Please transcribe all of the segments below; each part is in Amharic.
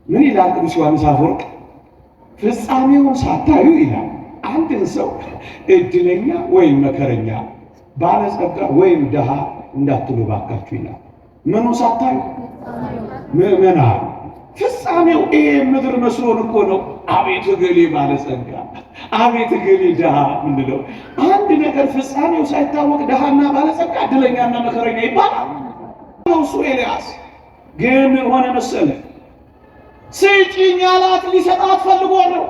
ምን ይላል ቅዱስ ዮሐንስ አፈወርቅ? ፍጻሜውን ሳታዩ ይላል አንድን ሰው እድለኛ ወይም መከረኛ፣ ባለጸጋ ወይም ድሃ እንዳትሉ ባካችሁ ይላል። ምኑ ሳታዩ? ምዕመናን ፍጻሜው ይሄ ምድር መስሎን እኮ ነው። አቤት እገሌ ባለጸጋ፣ አቤት እገሌ ድሃ ምንለው። አንድ ነገር ፍጻሜው ሳይታወቅ ድሃና ባለጸጋ፣ እድለኛና መከረኛ ይባላል። እሱ ኤልያስ ግን ምን ሆነ መሰለ? ስጪኝ ያላት ሊሰጣት ፈልጎ ነው።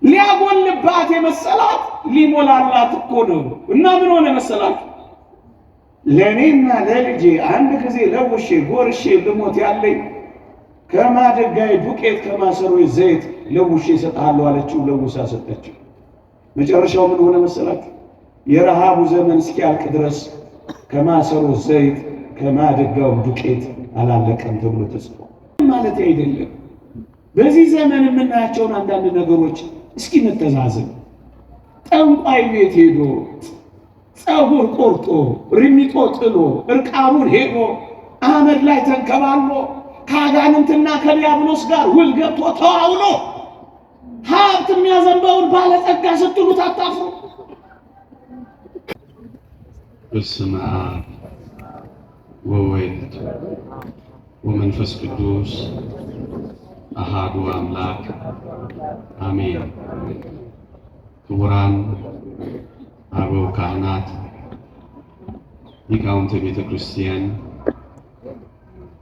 ሊያጎልባት የመሰላት ሊሞላላት እኮ ነው። እና ምን ሆነ መሰላችሁ? ለእኔና ለልጄ አንድ ጊዜ ለውሼ ጎርሼ ልሞት ያለኝ ከማደጋይ ዱቄት ከማሰሮ ዘይት ለውሼ እሰጥሃለሁ አለችው። ለውሳ ሰጠችው። መጨረሻው ምን ሆነ መሰላችሁ? የረሃቡ ዘመን እስኪያልቅ ድረስ ከማሰሮ ዘይት ከማደጋው ዱቄት አላለቀም ተብሎ ተጽፏል። ማለት አይደለም። በዚህ ዘመን የምናያቸውን አንዳንድ ነገሮች እስኪ እንተዛዘን። ጠንቋይ ቤት ሄዶ ፀጉር ቆርጦ ርሚጦ ጥሎ እርቃኑን ሄዶ አመድ ላይ ተንከባሎ ከአጋንንትና ከዲያብሎስ ጋር ውል ገብቶ ተዋውሎ ሀብት የሚያዘንበውን ባለጸጋ ስትሉት አታፍሩ? በስመ አብ ወወልድ ወመንፈስ ቅዱስ አሃዱ አምላክ አሜን። ክቡራን አበው ካህናት፣ ሊቃውንተ ቤተ ክርስቲያን፣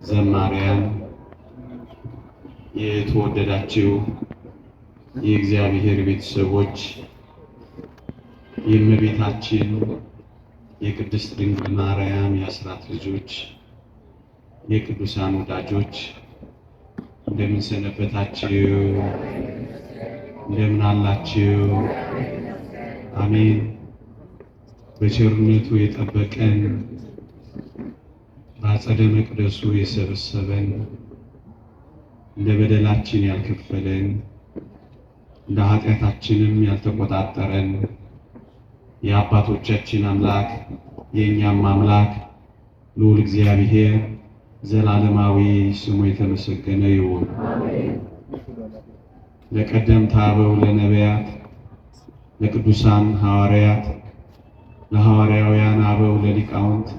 ዘማሪያን፣ የተወደዳችሁ የእግዚአብሔር ቤተሰቦች፣ የእመቤታችን የቅድስት ድንግል ማርያም የአስራት ልጆች፣ የቅዱሳን ወዳጆች እንደምን ሰነበታችሁ? እንደምን አላችሁ? አሜን። በቸርነቱ የጠበቀን በአጸደ መቅደሱ የሰበሰበን እንደ በደላችን ያልከፈለን እንደ ኃጢአታችንም ያልተቆጣጠረን የአባቶቻችን አምላክ የእኛም አምላክ ልዑል እግዚአብሔር ዘላለማዊ ስሙ የተመሰገነ ይሁን። ለቀደምት አበው ለነቢያት፣ ለቅዱሳን ሐዋርያት፣ ለሐዋርያውያን አበው ለሊቃውንት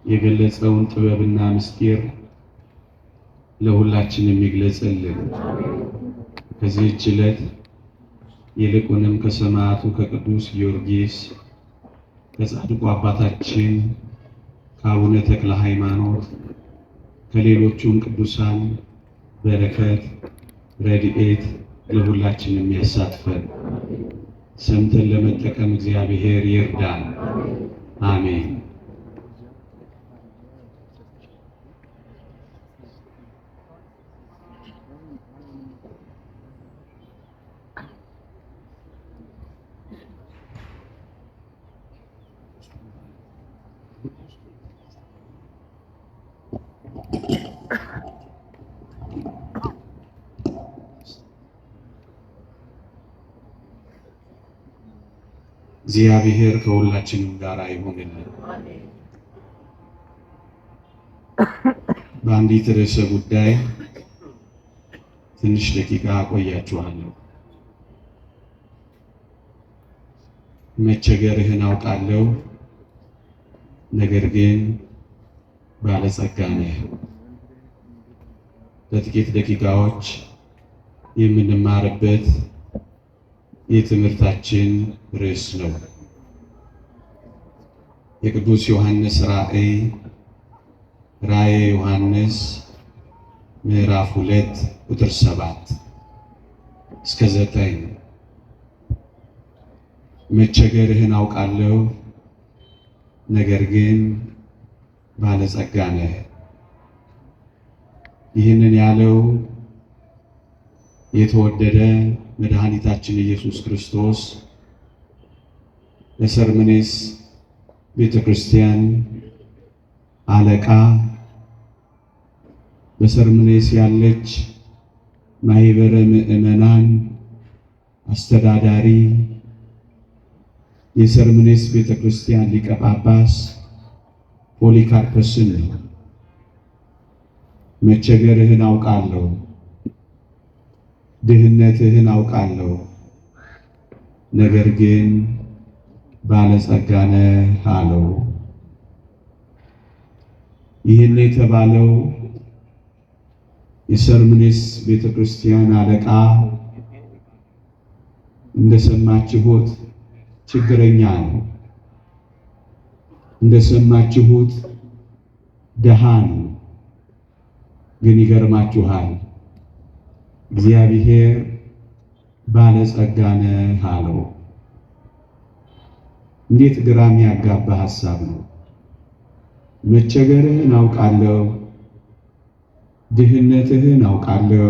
የገለጸውን ጥበብና ምስጢር ለሁላችንም ይግለጽልን። ከዚህች ዕለት ይልቁንም ከሰማዕቱ ከቅዱስ ጊዮርጊስ ከጻድቁ አባታችን ከአቡነ ተክለ ሃይማኖት ከሌሎቹም ቅዱሳን በረከት ረድኤት ለሁላችንም ያሳትፈን። ሰምተን ለመጠቀም እግዚአብሔር ይርዳን። አሜን። እግዚአብሔር ከሁላችንም ጋር ይሁንልን። በአንዲት ርዕሰ ጉዳይ ትንሽ ደቂቃ አቆያችኋለሁ። መቸገርህን አውቃለሁ፣ ነገር ግን ባለጸጋ ነህ። በጥቂት ደቂቃዎች የምንማርበት የትምህርታችን ርዕስ ነው። የቅዱስ ዮሐንስ ራእየ ዮሐንስ ምዕራፍ 2 ቁጥር 7 እስከ 9 መቸገርህን አውቃለሁ፣ ነገር ግን ባለጸጋ ነህ። ይህንን ያለው የተወደደ መድኃኒታችን ኢየሱስ ክርስቶስ ለሰርምኔስ ቤተ ክርስቲያን አለቃ፣ በሰርምኔስ ያለች ማህበረ ምዕመናን አስተዳዳሪ፣ የሰርምኔስ ቤተ ክርስቲያን ሊቀ ጳጳስ ፖሊካርፐስን ነው። መቸገርህን አውቃለሁ፣ ድህነትህን አውቃለሁ፣ ነገር ግን ባለጸጋ ነህ አለው። ይህን የተባለው የሰርምኔስ ቤተክርስቲያን አለቃ እንደሰማችሁት ችግረኛ ነው። እንደሰማችሁት ደሃ ነው። ግን ይገርማችኋል፣ እግዚአብሔር ባለጸጋ ነህ አለው። እንዴት ግራም ያጋባ ሐሳብ ነው! መቸገርህን አውቃለሁ፣ ድህነትህን አውቃለሁ፣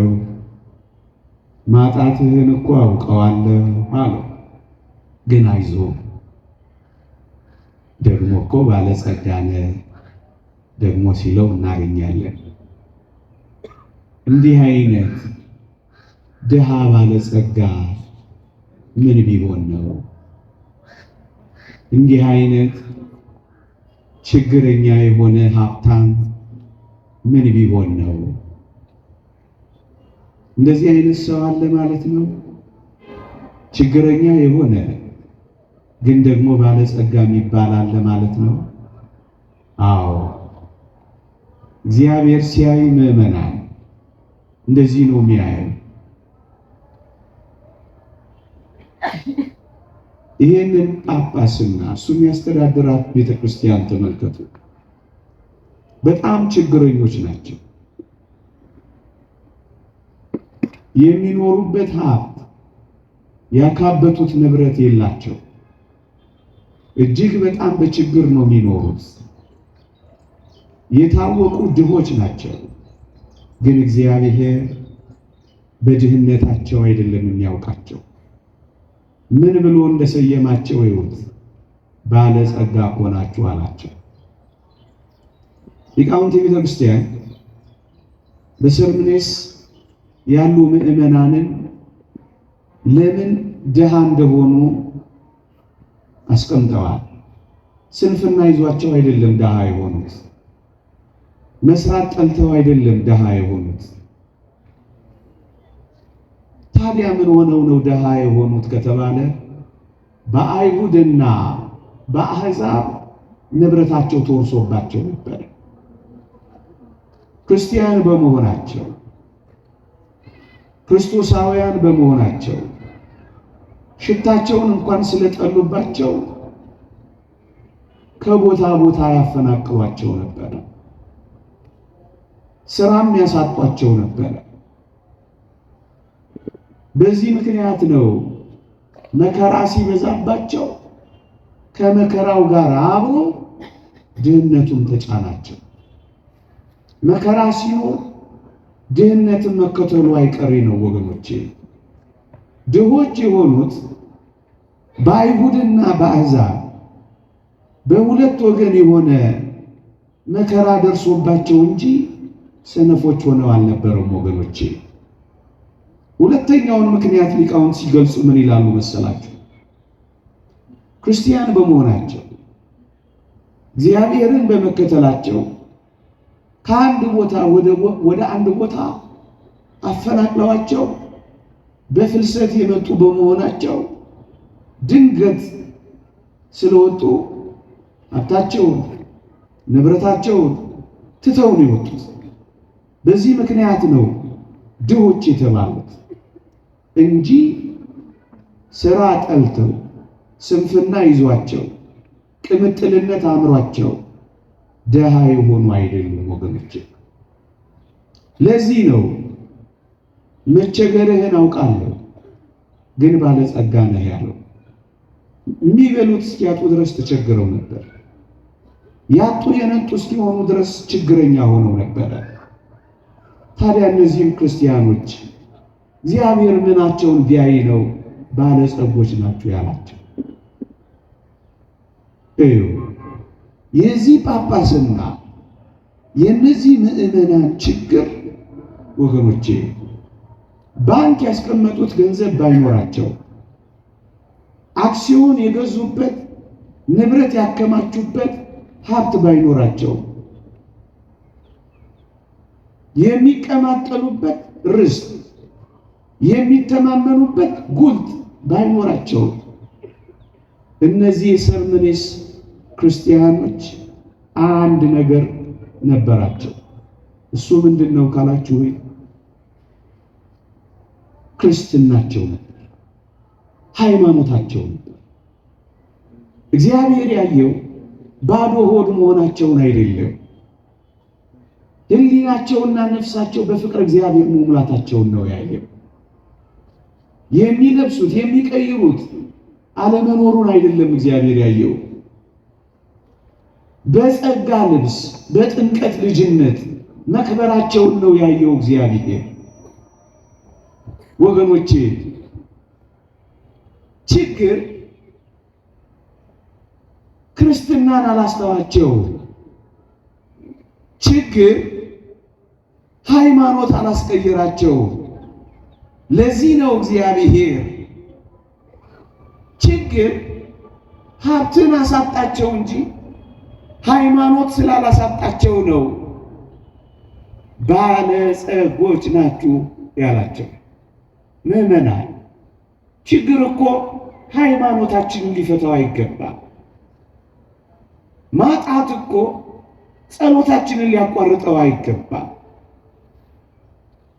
ማጣትህን እኮ አውቀዋለሁ አለው። ግን አይዞህ ደግሞ እኮ ባለጸጋ ነህ ደግሞ ሲለው እናገኛለን። እንዲህ አይነት ድሃ ባለጸጋ ምን ቢሆን ነው? እንዲህ አይነት ችግረኛ የሆነ ሀብታም ምን ቢሆን ነው? እንደዚህ አይነት ሰው አለ ማለት ነው። ችግረኛ የሆነ ግን ደግሞ ባለጸጋ የሚባል አለ ማለት ነው። አዎ፣ እግዚአብሔር ሲያይ ምዕመናን እንደዚህ ነው የሚያየው። ይሄንን ጳጳስና እሱ የሚያስተዳድራት ቤተክርስቲያን ተመልከቱ። በጣም ችግረኞች ናቸው። የሚኖሩበት ሀብት ያካበቱት ንብረት የላቸው። እጅግ በጣም በችግር ነው የሚኖሩት። የታወቁ ድሆች ናቸው። ግን እግዚአብሔር በድህነታቸው አይደለም የሚያውቃቸው። ምን ብሎ እንደሰየማቸው ይሁት ባለጸጋ ሆናችሁ አላቸው። ሊቃውንተ ቤተ ክርስቲያን በሰርምኔስ ያሉ ምዕመናንን ለምን ድሃ እንደሆኑ አስቀምጠዋል። ስንፍና ይዟቸው አይደለም ድሃ የሆኑት። መስራት ጠልተው አይደለም ድሃ የሆኑት። ታዲያ ምን ሆነው ነው ድሃ የሆኑት ከተባለ በአይሁድና በአሕዛብ ንብረታቸው ተወርሶባቸው ነበር። ክርስቲያን በመሆናቸው ክርስቶሳውያን በመሆናቸው ሽታቸውን እንኳን ስለጠሉባቸው ከቦታ ቦታ ያፈናቅሏቸው ነበር። ስራም ያሳጧቸው ነበር። በዚህ ምክንያት ነው መከራ ሲበዛባቸው ከመከራው ጋር አብሮ ድህነቱን ተጫናቸው። መከራ ሲኖር ድህነትን መከተሉ አይቀሬ ነው ወገኖቼ። ድሆች የሆኑት በአይሁድና በአሕዛብ በሁለት ወገን የሆነ መከራ ደርሶባቸው እንጂ ሰነፎች ሆነው አልነበረም ወገኖቼ። ሁለተኛውን ምክንያት ሊቃውንት ሲገልጹ ምን ይላሉ መሰላችሁ? ክርስቲያን በመሆናቸው እግዚአብሔርን በመከተላቸው ከአንድ ቦታ ወደ አንድ ቦታ አፈናቅለዋቸው በፍልሰት የመጡ በመሆናቸው ድንገት ስለወጡ ሀብታቸውን ንብረታቸውን ትተው ነው የወጡት። በዚህ ምክንያት ነው ድሆች የተባሉት እንጂ ስራ ጠልተው ስንፍና ይዟቸው ቅምጥልነት አምሯቸው ደሃ የሆኑ አይደሉም ወገኖች። ለዚህ ነው መቸገርህን አውቃለሁ ግን ባለጸጋ ነህ ያለው። የሚበሉት እስኪያጡ ድረስ ተቸግረው ነበር። ያጡ የነጡ እስኪሆኑ ድረስ ችግረኛ ሆነው ነበር። ታዲያ እነዚህም ክርስቲያኖች እግዚአብሔር ምናቸውን ቢያይ ነው ባለጸጎች ናቸው ያላቸው? የዚህ ጳጳስና የነዚህ ምዕመናን ችግር ወገኖቼ ባንክ ያስቀመጡት ገንዘብ ባይኖራቸው፣ አክሲዮን የገዙበት ንብረት ያከማቹበት ሀብት ባይኖራቸው፣ የሚቀማጠሉበት ርስት፣ የሚተማመኑበት ጉልት ባይኖራቸው እነዚህ የሰርምኔስ ክርስቲያኖች አንድ ነገር ነበራቸው። እሱ ምንድነው ካላችሁ ክርስትናቸው ነበር፣ ሃይማኖታቸው ነበር። እግዚአብሔር ያየው ባዶ ሆድ መሆናቸውን አይደለም፣ ሕሊናቸውና ነፍሳቸው በፍቅር እግዚአብሔር መሙላታቸውን ነው ያየው። የሚለብሱት የሚቀይሩት አለመኖሩን አይደለም እግዚአብሔር ያየው። በጸጋ ልብስ በጥምቀት ልጅነት መክበራቸውን ነው ያየው እግዚአብሔር። ወገኖቼ ችግር ክርስትናን አላስተዋቸው፣ ችግር ሃይማኖት አላስቀየራቸው። ለዚህ ነው እግዚአብሔር ችግር ሀብትን አሳጣቸው እንጂ ሃይማኖት ስላላሳጣቸው ነው ባለጸጎች ናችሁ ያላቸው። ምዕመናን ችግር እኮ ሃይማኖታችንን ሊፈታው አይገባም። ማጣት እኮ ጸሎታችንን ሊያቋርጠው አይገባም።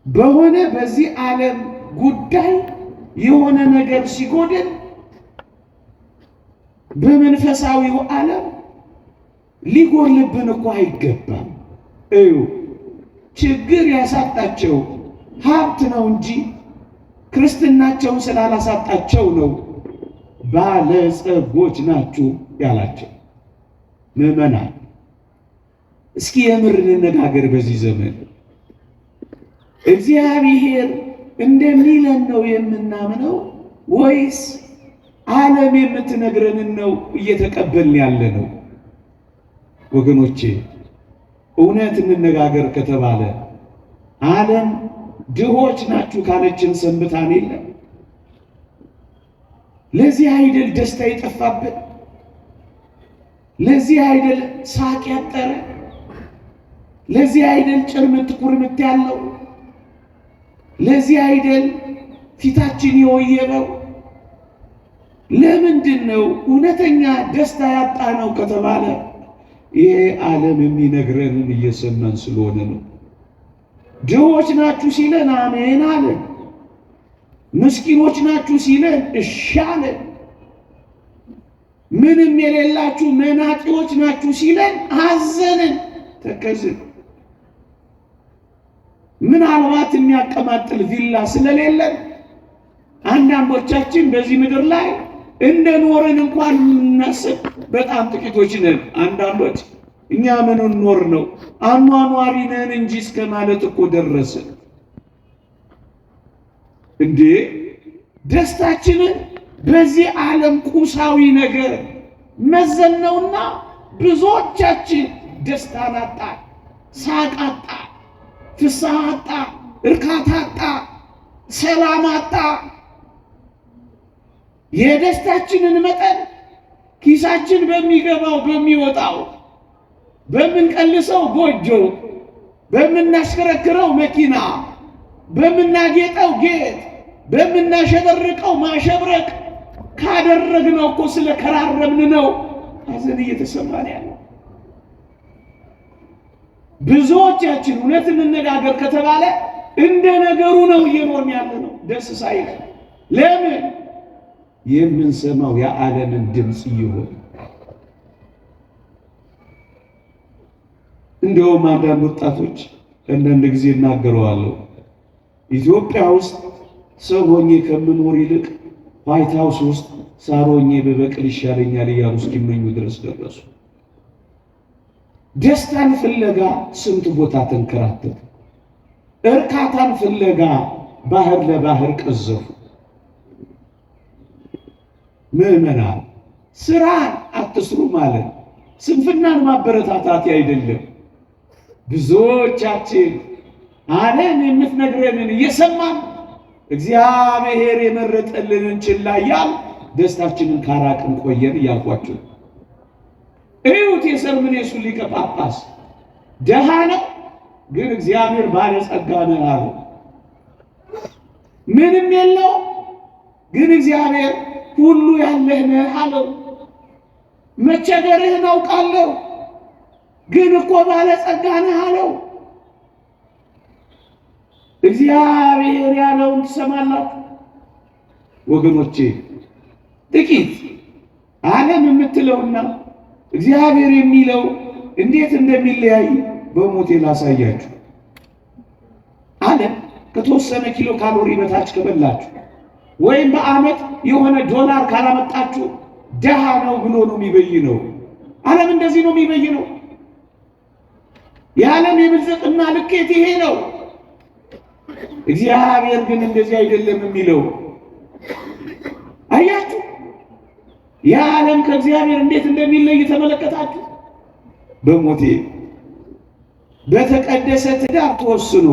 በሆነ በዚህ ዓለም ጉዳይ የሆነ ነገር ሲጎድል በመንፈሳዊው ዓለም ሊጎልብን እኮ አይገባም። እዩ ችግር ያሳጣቸው ሀብት ነው እንጂ ክርስትናቸውን ስላላሳጣቸው ነው ባለጸጎች ናችሁ ያላቸው። ምዕመናን እስኪ የምር እንነጋገር። በዚህ ዘመን እግዚአብሔር እንደሚለን ነው የምናምነው ወይስ ዓለም የምትነግረንን ነው እየተቀበልን ያለ ነው? ወገኖቼ እውነት እንነጋገር ከተባለ ዓለም ድሆች ናችሁ ካለችን ሰንብታን የለም። ለዚህ አይደል ደስታ የጠፋብን? ለዚህ አይደል ሳቅ ያጠረ? ለዚህ አይደል ጭርምት ኩርምት ያለው? ለዚህ አይደል ፊታችን የወየበው? ለምንድን ነው እውነተኛ ደስታ ያጣ ነው ከተባለ ይሄ ዓለም የሚነግረንን እየሰማን ስለሆነ ነው። ድሆች ናችሁ ሲለን አሜን አለን። ምስኪኖች ናችሁ ሲለን እሺ አለን። ምንም የሌላችሁ መናጢዎች ናችሁ ሲለን አዘንን፣ ተከዝን። ምናልባት የሚያቀማጥል ቪላ ስለሌለን አንዳንዶቻችን በዚህ ምድር ላይ እንደኖርን እንኳን የምናስብ በጣም ጥቂቶች ነን። አንዳንዶች እኛ ምን ኖር ነው አኗኗሪ ነን እንጂ እስከ ማለት እኮ ደረስን። እንዴ ደስታችንን በዚህ ዓለም ቁሳዊ ነገር መዘነውና ብዙዎቻችን ደስታን አጣ፣ ሳቅ አጣ፣ ፍስሐ አጣ፣ እርካታ አጣ፣ ሰላም አጣ። የደስታችንን መጠን ኪሳችን በሚገባው በሚወጣው በምንቀልሰው ጎጆ፣ በምናሽከረክረው መኪና፣ በምናጌጠው ጌጥ፣ በምናሸበርቀው ማሸብረቅ ካደረግነው እኮ ስለከራረምን ነው ሐዘን እየተሰማን ያለው። ብዙዎቻችን እውነት እንነጋገር ከተባለ እንደ ነገሩ ነው እየኖርን ያለ ነው ደስ ሳይል። ለምን? የምንሰማው የዓለምን ድምፅ ይሆን። እንደውም አንዳንድ ወጣቶች አንዳንድ ጊዜ እናገረዋለሁ፣ ኢትዮጵያ ውስጥ ሰው ሆኜ ከምኖር ይልቅ ዋይት ሃውስ ውስጥ ሳር ሆኜ በበቅል ይሻለኛል እያሉ እስኪመኙ ድረስ ደረሱ። ደስታን ፍለጋ ስንት ቦታ ተንከራተቱ። እርካታን ፍለጋ ባህር ለባህር ቀዘፉ። ምዕመናን ስራን አትስሩ ማለት ስንፍናን ማበረታታት አይደለም። ብዙዎቻችን ዓለም የምትነግረንን እየሰማን እግዚአብሔር የመረጠልንን ችላ እያልን ደስታችንን ካራቅን ቆየን እያልኳቸው። እዩት የሰርምኔሱ ሊቀ ጳጳስ ደሃ ነው፣ ግን እግዚአብሔር ባለጸጋ ነው አለው። ምንም የለው ግን እግዚአብሔር ሁሉ ያለህ ነህ አለው። መቸገርህን አውቃለሁ ግን እኮ ባለጸጋ ነህ አለው። እግዚአብሔር ያለውን ትሰማላችሁ ወገኖቼ። ጥቂት ዓለም የምትለውና እግዚአብሔር የሚለው እንዴት እንደሚለያይ በሞቴ ላሳያችሁ። ዓለም ከተወሰነ ኪሎ ካሎሪ በታች ከበላችሁ ወይም በዓመት የሆነ ዶላር ካላመጣችሁ ደሃ ነው ብሎ ነው የሚበይነው። ዓለም እንደዚህ ነው የሚበይነው። የዓለም የብልጽግና ልኬት ይሄ ነው። እግዚአብሔር ግን እንደዚህ አይደለም የሚለው። አያችሁ የዓለም ከእግዚአብሔር እንዴት እንደሚለይ ተመለከታችሁ። በሞቴ በተቀደሰ ትዳር ተወስኖ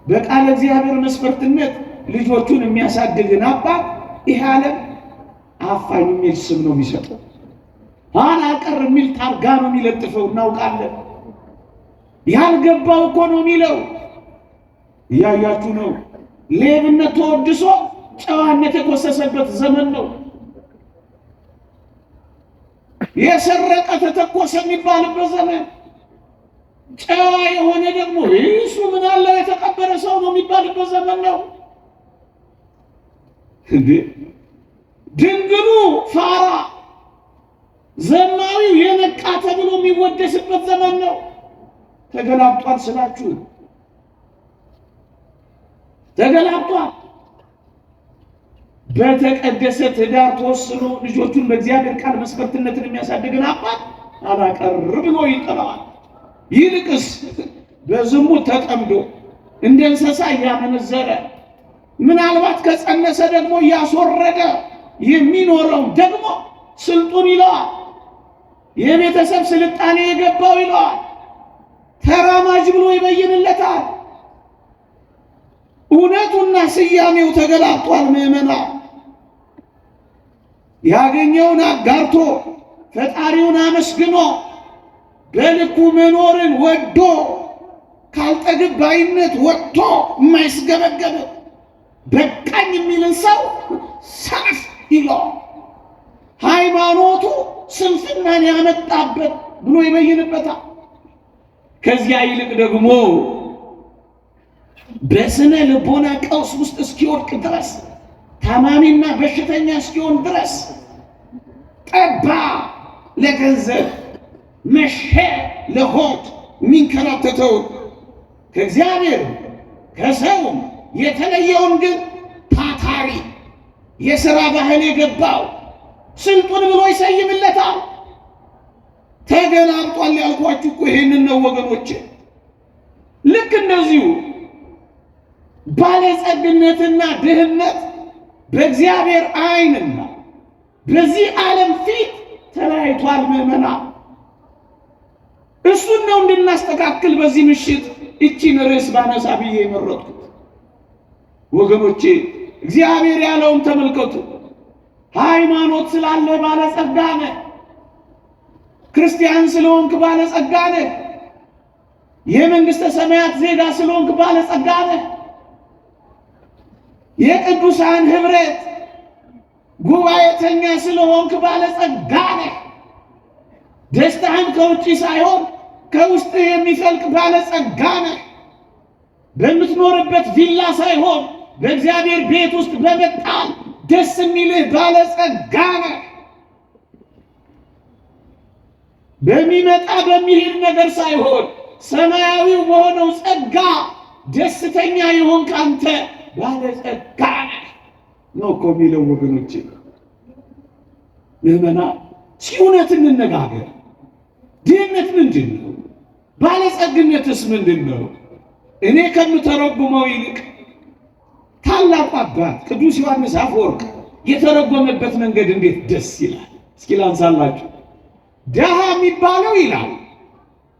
በቃለ እግዚአብሔር መስፈርትነት ልጆቹን የሚያሳድግን አባት ይህ ዓለም አፋኝ የሚል ስም ነው የሚሰጠው። ኋላ ቀር የሚል ታርጋ ነው የሚለጥፈው። እናውቃለን። ያልገባው እኮ ነው የሚለው። እያያችሁ ነው። ሌብነት ተወድሶ ጨዋነት የኮሰሰበት ዘመን ነው። የሰረቀ ተተኮሰ የሚባልበት ዘመን፣ ጨዋ የሆነ ደግሞ እሱ ምን አለው የተቀበረ ሰው ነው የሚባልበት ዘመን ነው። ድንግሉ ፋራ ዘማዊው የነቃ ተብሎ የሚወደስበት ዘመን ነው። ተገላብጧል ስላችሁ ተገላብጧል። በተቀደሰ ትዳር ተወስኖ ልጆቹን በእግዚአብሔር ቃል መስፈርትነትን የሚያሳድግን አባት አላቀር ብሎ ይጠራዋል። ይልቅስ በዝሙት ተጠምዶ እንደ እንስሳ እያመነዘረ ምናልባት ከጸነሰ ደግሞ እያስወረደ የሚኖረው ደግሞ ስልጡን ይለዋል። የቤተሰብ ስልጣኔ የገባው ይለዋል። ተራማጅ ብሎ ይበይንለታል። እውነቱና ስያሜው ተገላጧል። ምዕመናን ያገኘውን አጋርቶ ፈጣሪውን አመስግኖ በልኩ መኖርን ወዶ ካልጠግብ ባይነት ወጥቶ የማይስገበገብ በቃኝ የሚልን ሰው ሰነፍ ይለዋል። ሃይማኖቱ ስንፍናን ያመጣበት ብሎ ይበይንበታል። ከዚያ ይልቅ ደግሞ በስነ ልቦና ቀውስ ውስጥ እስኪወድቅ ድረስ ታማሚና በሽተኛ እስኪሆን ድረስ ጠባ ለገንዘብ መሸ ለሆድ የሚንከራተተው ከእግዚአብሔር ከሰውም የተለየውን ግን ታታሪ የሥራ ባህል የገባው ስልጡን ብሎ ይሰይምለታል። ተገላብጧል ያልኳችሁ እኮ ይሄንን ነው ወገኖቼ። ልክ እንደዚሁ ባለጸግነትና ድህነት በእግዚአብሔር ዓይንና በዚህ ዓለም ፊት ተለያይቷል። ምዕመናን እሱን ነው እንድናስተካክል በዚህ ምሽት እቺን ርዕስ ባነሳ ብዬ የመረጥኩት። ወገኖቼ እግዚአብሔር ያለውን ተመልከቱ። ሃይማኖት ስላለ ባለጸጋ ነህ፣ ክርስቲያን ስለሆንክ ባለጸጋ ነህ፣ የመንግሥተ ሰማያት ዜጋ ስለሆንክ ባለጸጋ ነህ፣ የቅዱሳን ኅብረት ጉባኤተኛ ስለሆንክ ባለጸጋ ነህ፣ ደስታህን ከውጪ ሳይሆን ከውስጥ የሚፈልቅ ባለጸጋ ነህ፣ በምትኖርበት ቪላ ሳይሆን በእግዚአብሔር ቤት ውስጥ በመጣል ደስ የሚልህ ባለጸጋ ነህ። በሚመጣ በሚሄድ ነገር ሳይሆን ሰማያዊው በሆነው ጸጋ ደስተኛ የሆንክ አንተ ባለጸጋ ነህ ነው እኮ የሚለው ወገኖቼ። ምዕመናን እስኪ እውነት እንነጋገር። ድህነት ምንድን ነው? ባለጸግነትስ ምንድን ነው? እኔ ከምተረጉመው ይልቅ ታላቁ አባት ቅዱስ ዮሐንስ አፈወርቅ የተረጎመበት መንገድ እንዴት ደስ ይላል! እስኪ ላንሳላችሁ። ደሃ የሚባለው ይላል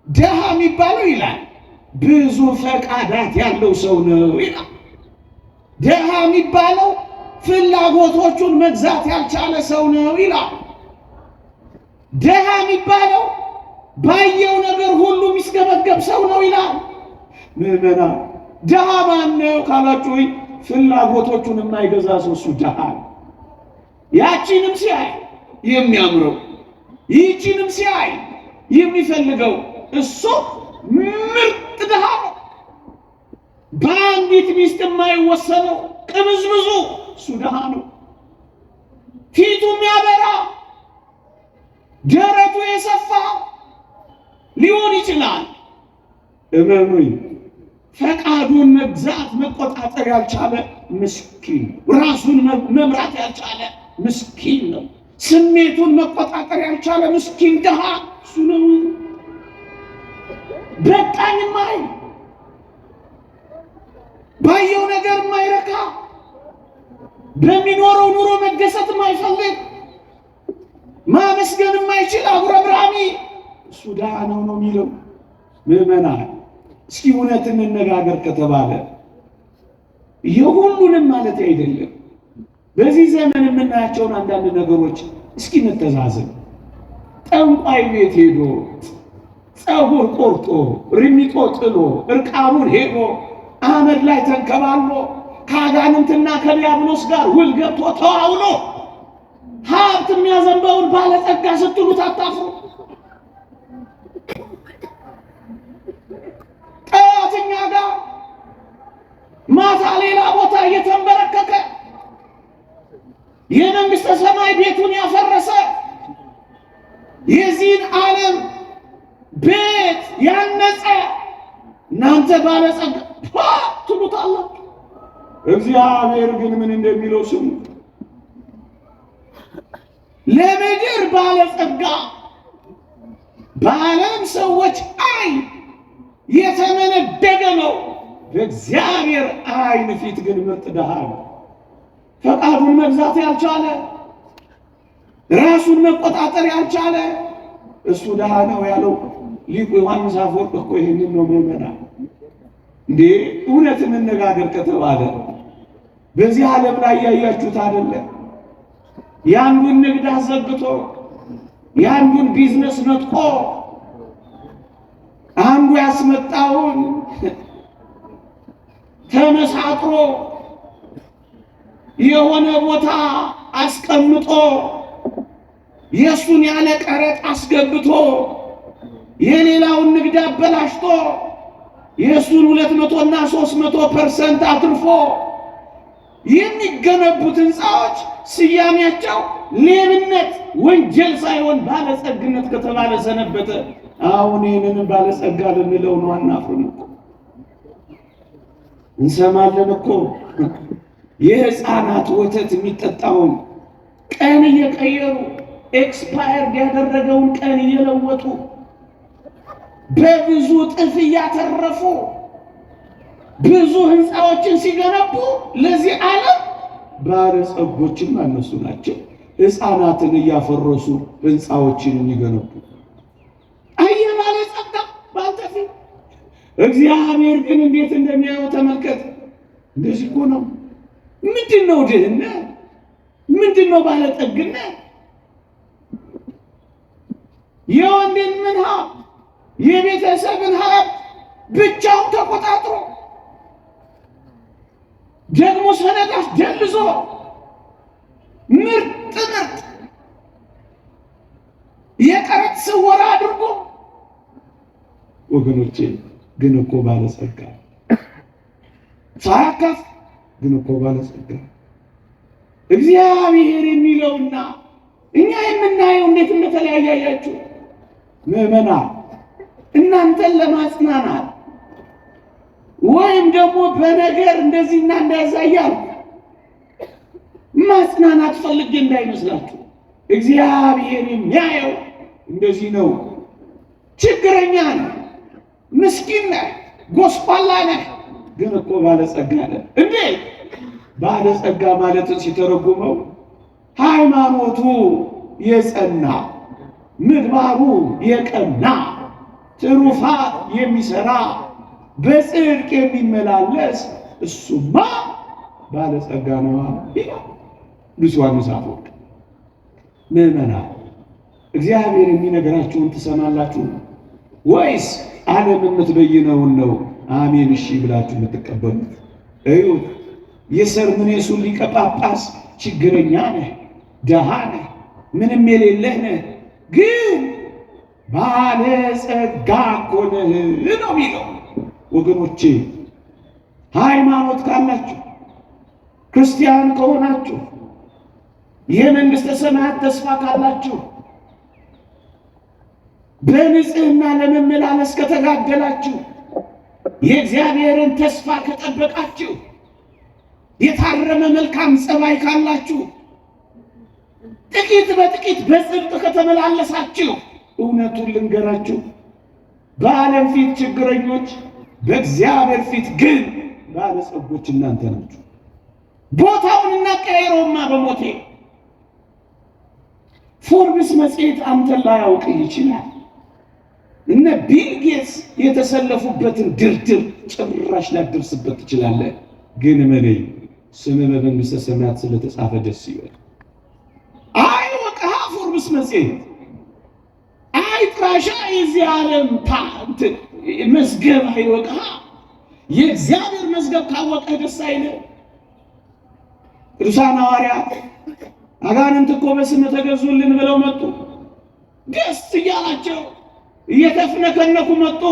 ደሃ የሚባለው ይላል ብዙ ፈቃዳት ያለው ሰው ነው ይላል። ደሃ የሚባለው ፍላጎቶቹን መግዛት ያልቻለ ሰው ነው ይላል። ደሃ የሚባለው ባየው ነገር ሁሉ የሚስገበገብ ሰው ነው ይላል። ምዕመናን ድሃ ማን ነው ካላችሁኝ፣ ፍላጎቶቹን የማይገዛ ሰው እሱ ድሃ ነው። ያቺንም ሲያይ የሚያምረው ይህቺንም ሲያይ የሚፈልገው እሱ ምርጥ ድሃ ነው። በአንዲት ሚስት የማይወሰነው ቅብዝብዙ እሱ ድሃ ነው። ፊቱ የሚያበራ ደረቱ የሰፋ ሊሆን ይችላል። እመኑኝ፣ ፈቃዱን መግዛት መቆጣጠር ያልቻለ ምስኪን፣ ራሱን መምራት ያልቻለ ምስኪን ነው። ስሜቱን መቆጣጠር ያልቻለ ምስኪን ድሃ እሱ ነው። በቃኝ የማይል ባየው ነገር የማይረካ በሚኖረው ኑሮ መደሰት የማይፈልግ ማመስገን የማይችል አጉረምራሚ እሱ ድሃ ነው የሚለው። ምዕመናን እስኪ እውነት እንነጋገር ከተባለ የሁሉንም ማለት አይደለም። በዚህ ዘመን የምናያቸውን አንዳንድ ነገሮች እስኪ እንተዛዘን። ጠንቋይ ቤት ሄዶ ፀጉር ቆርጦ ርሚጦ ጥሎ እርቃኑን ሄዶ አመድ ላይ ተንከባሎ ከአጋንንትና ከዲያብሎስ ጋር ውል ገብቶ ተዋውሎ ሀብት የሚያዘንበውን ባለጸጋ ስትሉት አታፍሩ? ጠዋትኛ ጋር ማታ ሌላ ቦታ እየተንበረከከ የመንግሥተ ሰማይ ቤቱን ያፈረሰ የዚህን ዓለም ቤት ያነጸ እናንተ ባለጸጋ ትሉታላችሁ። እግዚአብሔር ግን ምን እንደሚለው ስሙ። ለምድር ባለጸጋ በዓለም ሰዎች ዓይን የተመነደገ ነው፣ በእግዚአብሔር ዓይን ፊት ግን ምርጥ ድሃ ነው። ፈቃዱን መግዛት ያልቻለ ራሱን መቆጣጠር ያልቻለ እሱ ድሃ ነው ያለው ሊቁ ዮሐንስ አፈወርቅ እኮ ይህንን ነው። ምዕመናን እንዴ እውነት እንነጋገር ከተባለ በዚህ ዓለም ላይ ያያችሁት አይደለ? የአንዱን ንግድ አዘግቶ የአንዱን ቢዝነስ ነጥቆ አንዱ ያስመጣውን ተመሳጥሮ የሆነ ቦታ አስቀምጦ የሱን ያለ ቀረጥ አስገብቶ የሌላውን ንግድ አበላሽቶ የሱን 200 እና 300% አትርፎ የሚገነቡት ህንፃዎች ስያሜያቸው ሌብነት፣ ወንጀል ሳይሆን ባለጸግነት ከተባለ ሰነበተ። አሁን ይህንን ባለጸጋ ልንለው ነው። አናፍርም እኮ እንሰማለን እኮ የህፃናት ወተት የሚጠጣውን ቀን እየቀየሩ ኤክስፓየርድ ያደረገውን ቀን እየለወጡ በብዙ ጥፍ እያተረፉ ብዙ ህንፃዎችን ሲገነቡ ለዚህ ዓለም ባለጸጎችም እነሱ ናቸው። ህፃናትን እያፈረሱ ህንፃዎችን የሚገነቡ ባለጸጋ ባልተፊ። እግዚአብሔር ግን እንዴት እንደሚያየው ተመልከት። እንደዚህ እኮ ነው። ምንድን ነው ድህነት? ምንድን ነው ባለጠግነት? የወንድምን ሀብት የቤተሰብን ሀብት ብቻውን ተቆጣጥሮ ደግሞ ሰነዳሽ ደልዞ ምርጥ የቀረጥ ስወራ አድርጎ ወገኖቼ፣ ግን እኮ ባለጸጋ ሳያካፍ ግን እኮ ባለጸጋ እግዚአብሔር የሚለውና እኛ የምናየው እንዴት እንደተለያያችሁ ምዕመናን፣ እናንተን ለማጽናናት ወይም ደግሞ በነገር እንደዚህና እንደዛ እያልኩ ማጽናናት ፈልጌ እንዳይመስላችሁ። እግዚአብሔር የሚያየው እንደዚህ ነው። ችግረኛ ነህ፣ ምስኪን ነህ፣ ጎስቋላ ነህ፣ ግን እኮ ባለጸጋ ነህ። እንዴት? ባለጸጋ ማለትን ሲተረጉመው ሃይማኖቱ የጸና ምግባሩ የቀና ትሩፋት የሚሰራ በጽድቅ የሚመላለስ እሱማ ባለጸጋ ነው። ቅዱስ ዮሐንስ አፈወርቅ። ምዕመናን እግዚአብሔር የሚነግራችሁን ትሰማላችሁ ወይስ ዓለም የምትበይነውን ነው አሜን እሺ ብላችሁ የምትቀበሉት። እዩት፣ የሰርምኔሱ ሊቀ ጳጳስ ችግረኛ ነህ፣ ደሃ ነህ፣ ምንም የሌለህ ነህ፣ ግን ባለጸጋ እኮ ነህ ነው የሚለው። ወገኖቼ ሃይማኖት ካላችሁ ክርስቲያን ከሆናችሁ የመንግሥተ ሰማያት ተስፋ ካላችሁ በንጽህና ለመመላለስ ከተጋደላችሁ የእግዚአብሔርን ተስፋ ከጠበቃችሁ የታረመ መልካም ጸባይ ካላችሁ ጥቂት በጥቂት በጽድቅ ከተመላለሳችሁ እውነቱን ልንገራችሁ፣ በዓለም ፊት ችግረኞች፣ በእግዚአብሔር ፊት ግን ባለጸጎች እናንተ ናችሁ። ቦታውን እናቀያይረውማ በሞቴ ፎርብስ መጽሔት አንተን ላያውቅ ይችላል። እነ ቢል ጌትስ የተሰለፉበትን ድርድር ጭራሽ ላደርስበት ትችላለህ። ግን እመነኝ ስምህ በመንግሥተ ሰማያት ስለተጻፈ ደስ ይበል። አይወቅሃ ፎርብስ መጽሔት አይጥራሻ የዚህ ዓለም መዝገብ አይወቅሃ። የእግዚአብሔር መዝገብ ካወቀህ ደስ አይልህ? ቅዱሳን ሐዋርያት አጋንንት እኮ በስምህ ተገዙልን ብለው መጡ። ደስ እያላቸው እየተፍነከነኩ መጡ።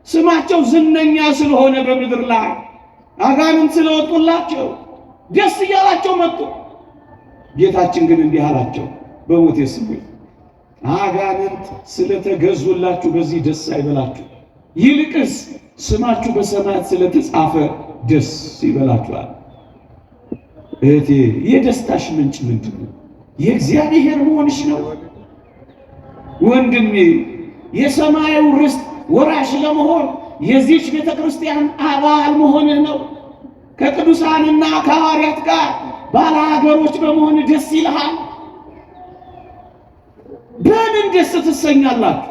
ስማቸው ዝነኛ ስለሆነ በምድር ላይ አጋንንት ስለወጡላቸው ደስ እያላቸው መጡ። ጌታችን ግን እንዲህ አላቸው፣ በሞቴ ስሙኝ፣ አጋንንት ስለተገዙላችሁ በዚህ ደስ አይበላችሁ፣ ይልቅስ ስማችሁ በሰማያት ስለተጻፈ ደስ ይበላችኋል። እህቴ የደስታሽ ምንጭ ምንድን ነው? የእግዚአብሔር መሆንሽ ነው። ወንድሜ የሰማዩ ርስት ወራሽ ለመሆን የዚህች ቤተ ክርስቲያን አባል መሆንህ ነው። ከቅዱሳንና ከሐዋርያት ጋር ባለሀገሮች በመሆን ደስ ይልሃል። በምን ደስ ትሰኛላችሁ?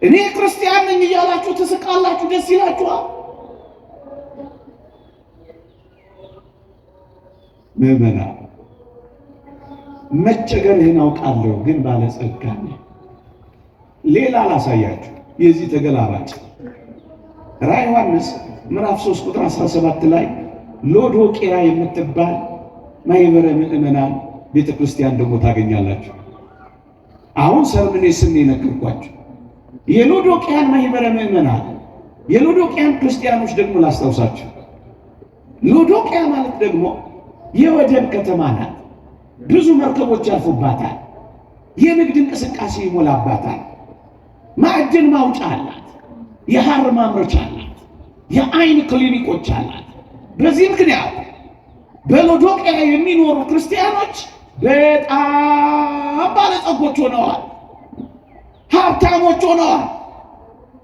እኔ ክርስቲያን ነኝ እያላችሁ ትስቃላችሁ፣ ደስ ይላችኋል። ምዕመናን መቸገርህን አውቃለሁ፣ ግን ባለጸጋ ነህ። ሌላ ላሳያችሁ፣ የዚህ ተገላባጭ ራዕየ ዮሐንስ ምዕራፍ 3 ቁጥር 17 ላይ ሎዶቅያ የምትባል ማኅበረ ምዕመናን ቤተ ክርስቲያን ደግሞ ታገኛላችሁ። አሁን ሰርምኔስን የነገርኳችሁ የሎዶቅያን ማኅበረ ምዕመናን የሎዶቅያን ክርስቲያኖች ደግሞ ላስታውሳችሁ። ሎዶቅያ ማለት ደግሞ የወደብ ከተማ ናት። ብዙ መርከቦች ያልፉባታል። የንግድ እንቅስቃሴ ይሞላባታል። ማዕድን ማውጫ አላት። የሐር ማምረቻ አላት። የአይን ክሊኒኮች አላት። በዚህ ምክንያት በሎዶቅያ የሚኖሩ ክርስቲያኖች በጣም ባለጸጎች ሆነዋል። ሀብታሞች ሆነዋል።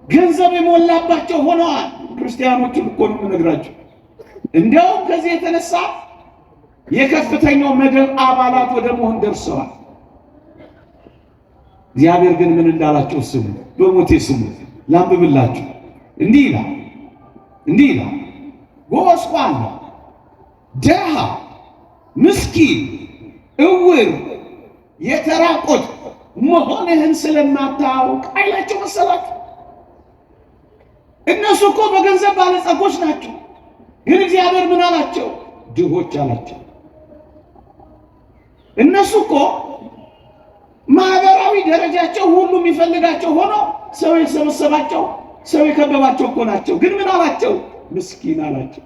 ገንዘብ የሞላባቸው ሆነዋል። ክርስቲያኖችን እኮ ነው የምነግራቸው። እንዲያውም ከዚህ የተነሳ የከፍተኛው መደብ አባላት ወደ መሆን ደርሰዋል። እግዚአብሔር ግን ምን እንዳላቸው ስሙ፣ በሞቴ ስሙ። ላንብብላችሁ። እንዲህ ይላል ጎስቋላ፣ ደሃ፣ ምስኪን፣ እውር፣ የተራቆት መሆንህን ስለማታውቅ አይላቸው መሰላችሁ። እነሱ እኮ በገንዘብ ባለጸጎች ናቸው። ግን እግዚአብሔር ምን አላቸው? ድሆች አላቸው። እነሱ እኮ ማህበራዊ ደረጃቸው ሁሉ የሚፈልጋቸው ሆኖ ሰው የሰበሰባቸው ሰው የከበባቸው እኮ ናቸው። ግን ምን አላቸው? ምስኪን አላቸው።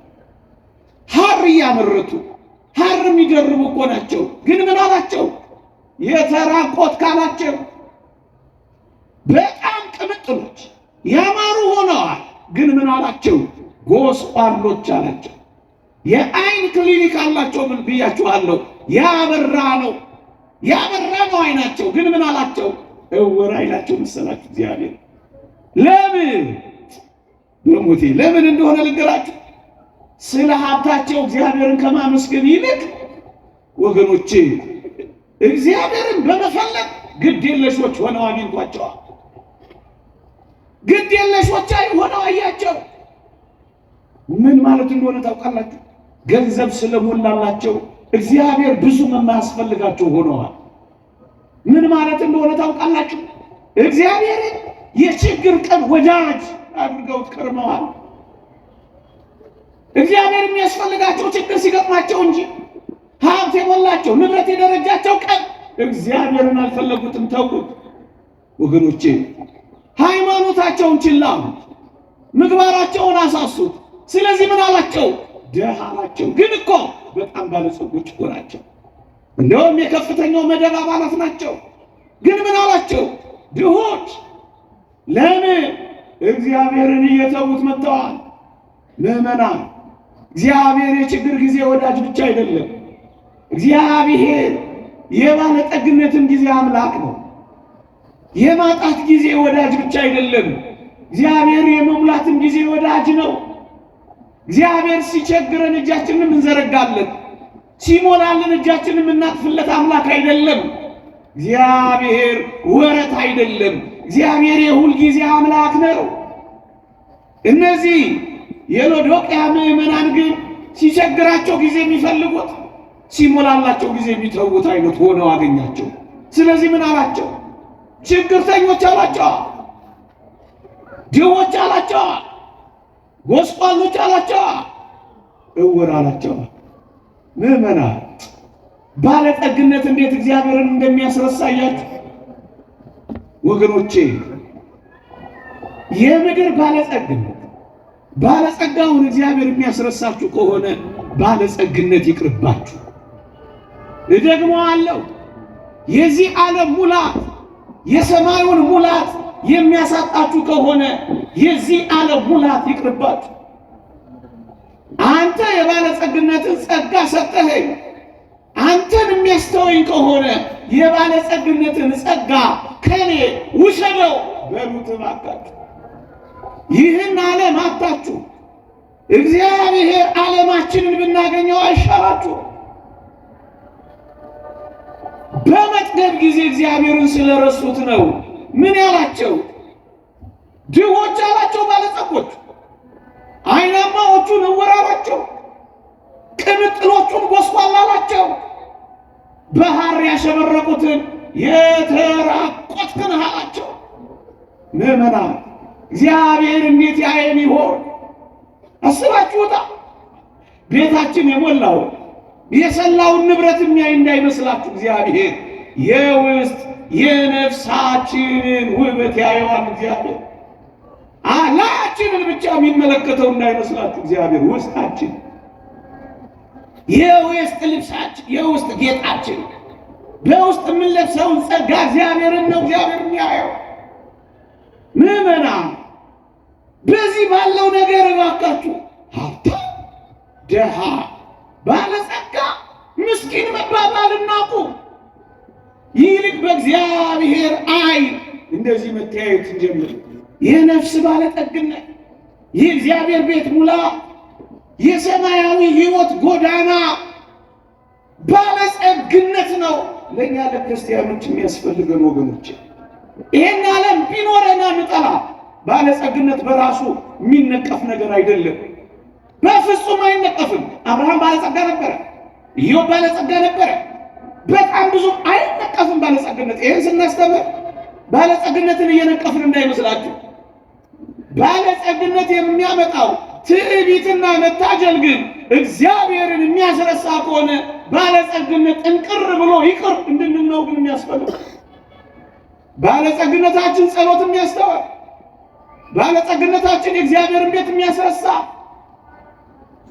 ሐር እያመረቱ ሐር የሚደርቡ እኮ ናቸው። ግን ምን አላቸው? የተራቆት ካላቸው በጣም ቅምጥሎች ያማሩ ሆነዋል። ግን ምን አላቸው? ጎስቋሎች አላቸው። የአይን ክሊኒክ አላቸው። ምን ብያችኋለሁ? ያበራ ነው አይናቸው። ግን ምን አላቸው? እውር አይናቸው መሰላችሁ እግዚአብሔር። ለምን በሞቴ ለምን እንደሆነ ልንገራችሁ። ስለ ሀብታቸው እግዚአብሔርን ከማመስገን ይልቅ ወገኖቼ እግዚአብሔርን በመፈለግ ግድ የለሾች ሆነው አግኝቷቸዋል። ግድ የለሾች ሆነው አያቸው። ምን ማለት እንደሆነ ታውቃላችሁ? ገንዘብ ስለሞላላቸው እግዚአብሔር ብዙም የማያስፈልጋቸው ሆነዋል። ምን ማለት እንደሆነ ታውቃላችሁ? እግዚአብሔርን የችግር ቀን ወዳጅ አድርገውት ከርመዋል። እግዚአብሔር የሚያስፈልጋቸው ችግር ሲገጥማቸው እንጂ ሀብት የሞላቸው ንብረት የደረጃቸው ቀን እግዚአብሔርን አልፈለጉትም፣ ተውት። ወገኖቼ ሃይማኖታቸውን ችላ አሉት፣ ምግባራቸውን አሳሱት። ስለዚህ ምን አላቸው? ደሃ ናቸው። ግን እኮ በጣም ባለጸጎች እኮ ናቸው። እንደውም የከፍተኛው መደብ አባላት ናቸው። ግን ምን አላቸው? ድሆች። ለምን? እግዚአብሔርን እየተዉት መጥተዋል። ምዕመናን፣ እግዚአብሔር የችግር ጊዜ ወዳጅ ብቻ አይደለም። እግዚአብሔር የባለጠግነትን ጊዜ አምላክ ነው። የማጣት ጊዜ ወዳጅ ብቻ አይደለም። እግዚአብሔር የመሙላትን ጊዜ ወዳጅ ነው። እግዚአብሔር ሲቸግረን እጃችንን እንዘረጋለን፣ ሲሞላልን እጃችንን እናጥፍለት አምላክ አይደለም። እግዚአብሔር ወረት አይደለም። እግዚአብሔር የሁል ጊዜ አምላክ ነው። እነዚህ የሎዶቅያ ምዕመናን ግን ሲቸግራቸው ጊዜ የሚፈልጉት፣ ሲሞላላቸው ጊዜ የሚተዉት አይነት ሆነው አገኛቸው። ስለዚህ ምን አላቸው? ችግርተኞች አላቸው፣ ድሆች አላቸው፣ ጎስቋሎች አላቸው፣ እውር አላቸው። ምዕመናን፣ ባለጠግነት እንዴት እግዚአብሔርን እንደሚያስረሳያችሁ ወገኖቼ። የምድር ባለጸግነት ባለጸጋውን እግዚአብሔር የሚያስረሳችሁ ከሆነ ባለጸግነት ይቅርባችሁ። ደግሞ አለው የዚህ ዓለም ሙላት የሰማዩን ሙላት የሚያሳጣችሁ ከሆነ የዚህ ዓለም ሙላት ይቅርባችሁ። አንተ የባለጸግነትን ጸጋ ሰጠኸኝ፣ አንተን የሚያስተወኝ ከሆነ የባለጸግነትን ጸጋ ከኔ ውሰደው በሉት እባካችሁ። ይህን ዓለም አጣችሁ፣ እግዚአብሔር ዓለማችንን ብናገኘው አይሻላችሁ? በመጥገብ ጊዜ እግዚአብሔርን ስለረሱት ነው ምን ያላቸው? ድሆች አላቸው ባለጸጎች፣ አይናማዎቹን እውር አላቸው፣ ቅምጥሎቹን ጎስቋላ አላቸው፣ በሐር ያሸበረቁትን የተራቆትክን አላቸው። ምዕመናን፣ እግዚአብሔር እንዴት ያየን ይሆን? አስባችሁታ? ቤታችን የሞላው የሰላውን ንብረት የሚያይ እንዳይመስላችሁ። እግዚአብሔር የውስጥ የነፍሳችንን ውበት ያየዋል። እግዚአብሔር ላያችንን ብቻ የሚመለከተው እንዳይመስላችሁ። እግዚአብሔር ውስጣችን፣ የውስጥ ልብሳችን፣ የውስጥ ጌጣችን፣ በውስጥ የምንለብሰውን ጸጋ እግዚአብሔርን ነው እግዚአብሔር የሚያየው። ምዕመናን፣ በዚህ ባለው ነገር እባካችሁ ሀብታም፣ ደሃ፣ ባለጸጋ፣ ምስኪን መባባል እናቁም። ይልቅ በእግዚአብሔር ዓይን እንደዚህ መተያየት እንጀምር። የነፍስ ባለጠግነት፣ የእግዚአብሔር ቤት ሙላ፣ የሰማያዊ ሕይወት ጎዳና ባለጸግነት ነው ለእኛ ለክርስቲያኖች የሚያስፈልገን ወገኖች። ይህን ዓለም ቢኖረና ንጠላ፣ ባለጸግነት በራሱ የሚነቀፍ ነገር አይደለም። በፍጹም አይነቀፍም። አብርሃም ባለጸጋ ነበረ፣ ኢዮብ ባለጸጋ ነበረ። በጣም ብዙ አይነቀፍም ባለጸግነት። ይህን ስናስተምር ባለጸግነትን እየነቀፍን እንዳይመስላችሁ። ባለጸግነት የሚያመጣው ትዕቢትና መታጀል ግን እግዚአብሔርን የሚያስረሳ ከሆነ ባለጸግነት እንቅር ብሎ ይቅር እንድንነው ግን የሚያስፈልግ ባለጸግነታችን ጸሎት የሚያስተዋል፣ ባለጸግነታችን የእግዚአብሔርን ቤት የሚያስረሳ፣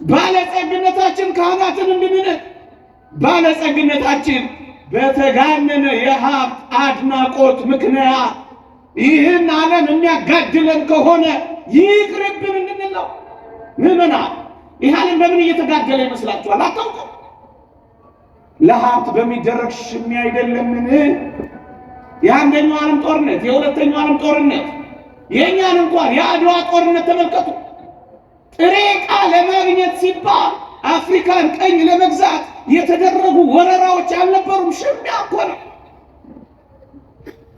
ባለጸግነታችን ካህናትን እንድንንቅ፣ ባለጸግነታችን በተጋነነ የሀብት አድናቆት ምክንያት ይህን ዓለም የሚያጋድለን ከሆነ ይቅርብን እንድንለው። ምዕመናን፣ ይህ ዓለም በምን እየተጋደለ ይመስላችኋል? አታውቁም? ለሀብት በሚደረግ ሽሚያ አይደለምን? የአንደኛው ዓለም ጦርነት፣ የሁለተኛው ዓለም ጦርነት፣ የእኛን እንኳን የአድዋ ጦርነት ተመልከቱ። ጥሬ ዕቃ ለማግኘት ሲባል አፍሪካን ቀኝ ለመግዛት የተደረጉ ወረራዎች አልነበሩም? ሽሚያ እኮ ነው።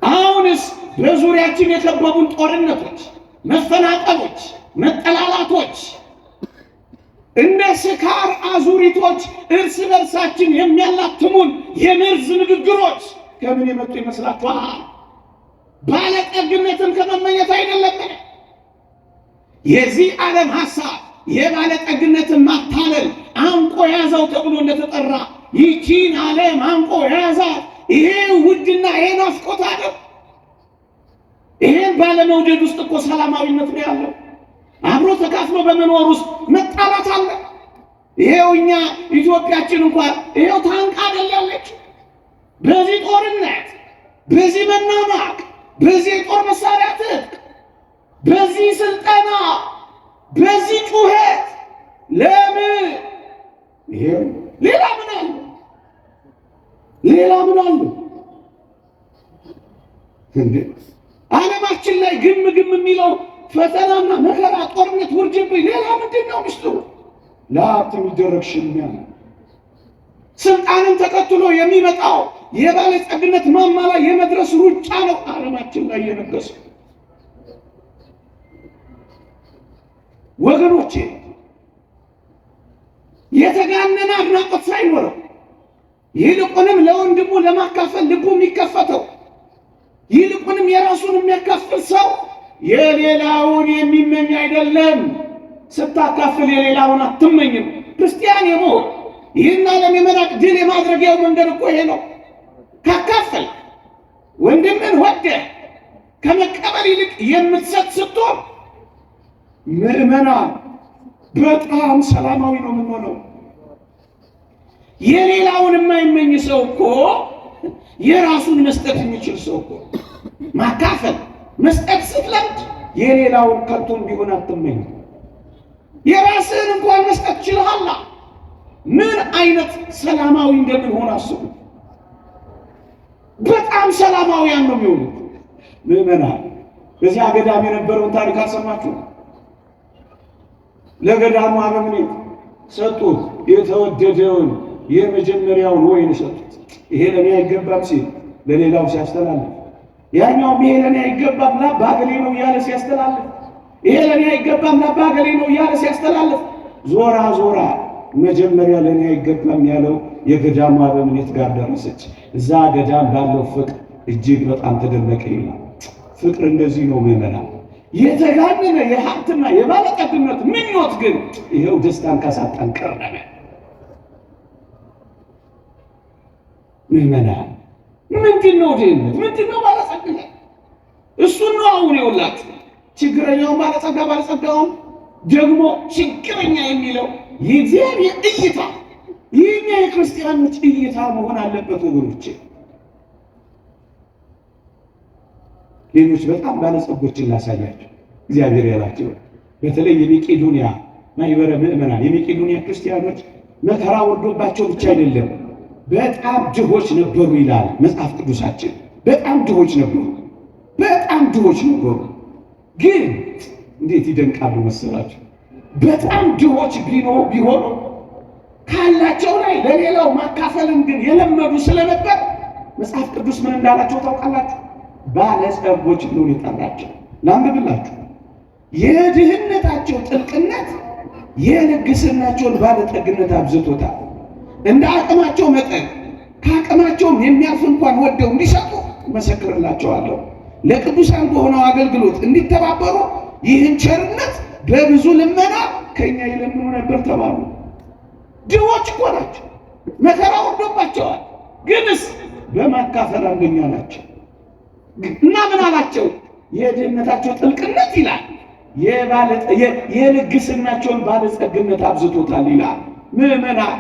አሁንስ በዙሪያችን የከበቡን ጦርነቶች፣ መፈናቀሎች፣ መጠላላቶች እንደ ስካር አዙሪቶች እርስ በርሳችን የሚያላትሙን የመርዝ ንግግሮች ከምን የመጡ ይመስላችኋል? ባለጠግነትን ከመመኘት አይደለም። የዚህ ዓለም ሐሳብ የባለጠግነትን ማታለል አንቆ ያዘው ተብሎ እንደተጠራ ይቺን ዓለም አንቆ ያዛት። ይሄ ውድና ይሄ ናፍቆት አይደል? ይሄን ባለመውደድ ውስጥ እኮ ሰላማዊነት ነው ያለው። አብሮ ተካፍሎ በመኖር ውስጥ መጣላት አለ። ይሄው እኛ ኢትዮጵያችን እንኳን ይሄው ታንቃ አይደለች። በዚህ ጦርነት፣ በዚህ መናማቅ፣ በዚህ የጦር መሳሪያ ትጥቅ፣ በዚህ ስልጠና፣ በዚህ ጩኸት ለምን? ይሄው ሌላ ምን አለ? ሌላ ምን አለ እንዴ? ዓለማችን ላይ ግም የሚለው ፈተናና መከራ፣ ጦርነት፣ ውርጅብኝ ሌላ ምንድን ነው ምስጢሩ? ለሀብት የሚደረግ ሽሚያ፣ ስልጣንን ተከትሎ የሚመጣው የባለጸግነት ማማ ላይ የመድረስ ሩጫ ነው ዓለማችን ላይ የነገሰው። ወገኖቼ የተጋነነ አድናቆት ሳይኖረው ይልቁንም ለወንድሙ ለማካፈል ልቡ የሚከፈተው ይልቁንም የራሱን የሚያካፍል ሰው የሌላውን የሚመኝ አይደለም። ስታካፍል የሌላውን አትመኝም። ክርስቲያን የመሆን ይህን ዓለም የመናቅ ድል የማድረጊያው መንገድ እኮ ይሄ ነው። ካካፈል ወንድምን ወደህ ከመቀበል ይልቅ የምትሰጥ ስትሆን ምእመናን በጣም ሰላማዊ ነው የምንሆነው። የሌላውን የማይመኝ ሰው እኮ የራሱን መስጠት የሚችል ሰው እኮ ማካፈል መስጠት ስትለምድ የሌላውን ከንቱን ቢሆን አትመኝ። የራስህን እንኳን መስጠት ችለሃላ። ምን አይነት ሰላማዊ እንደምንሆን አስቡ። በጣም ሰላማዊያን ነው የሚሆኑት ምእመናን። በዚያ ገዳም የነበረውን ታሪክ አሰማችሁ። ለገዳሙ አበምኔት ሰጡት። የተወደደውን የመጀመሪያውን ወይን ሰጡት። ይሄ ለኔ አይገባም ሲል ለሌላው ሲያስተላልፍ፣ ያኛውም ይሄ ለኔ አይገባም ለአባገሌ ነው እያለ ሲያስተላልፍ፣ ይሄ ለኔ አይገባም ለአባገሌ ነው እያለ ሲያስተላልፍ፣ ዞራ ዞራ መጀመሪያ ለኔ አይገባም ያለው የገዳሙ አበምኔት ጋር ደረሰች። እዛ ገዳም ባለው ፍቅር እጅግ በጣም ተደነቀ ይላል። ፍቅር እንደዚህ ነው ምእመናን። የተጋነነ የሀብትና የባለጠግነት ምኞት ግን ይሄው ደስታን ካሳጣን ቀረበ። ምእመናን ምንድን ነው ድህነት? ምንድን ነው ባለጸግነት? እሱን ነው አሁን የውላችሁ ችግረኛውን ባለጸጋውን ደግሞ ችግረኛ የሚለው የእግዚአብሔር እይታ የኛ የክርስቲያኖች እይታ መሆን አለበት ወገኖቼ። ሌሎች በጣም ባለጸጎችን ላሳያቸው። እግዚአብሔር ያላቸው በተለይ የመቄዶንያ ማህበረ ምእመናን የመቄዶንያ ክርስቲያኖች መከራ ወርዶባቸው ብቻ አይደለም በጣም ድሆች ነበሩ ይላል መጽሐፍ ቅዱሳችን። በጣም ድሆች ነበሩ፣ በጣም ድሆች ነበሩ። ግን እንዴት ይደንቃሉ መሰላችሁ! በጣም ድሆች ቢሆኑ ካላቸው ላይ ለሌላው ማካፈልን ግን የለመዱ ስለነበር መጽሐፍ ቅዱስ ምን እንዳላቸው ታውቃላችሁ? ባለጸጎች ብሎ የጠራቸው። ላንብብላችሁ። የድህነታቸው ጥልቅነት የልግስናቸውን ባለጠግነት አብዝቶታል። እንደ አቅማቸው መጠን ከአቅማቸውም የሚያልፍ እንኳን ወደው እንዲሰጡ መሰክርላቸዋለሁ። ለቅዱሳን በሆነው አገልግሎት እንዲተባበሩ ይህን ቸርነት በብዙ ልመና ከኛ ይለምኑ ነበር ተባሉ። ድሆች እኮ ናቸው፣ መከራ ወርዶባቸዋል። ግንስ በማካፈል አንደኛ ናቸው። እና ምን አላቸው? የድህነታቸው ጥልቅነት ይላል የልግስናቸውን ባለጸግነት አብዝቶታል ይላል። ምእመናን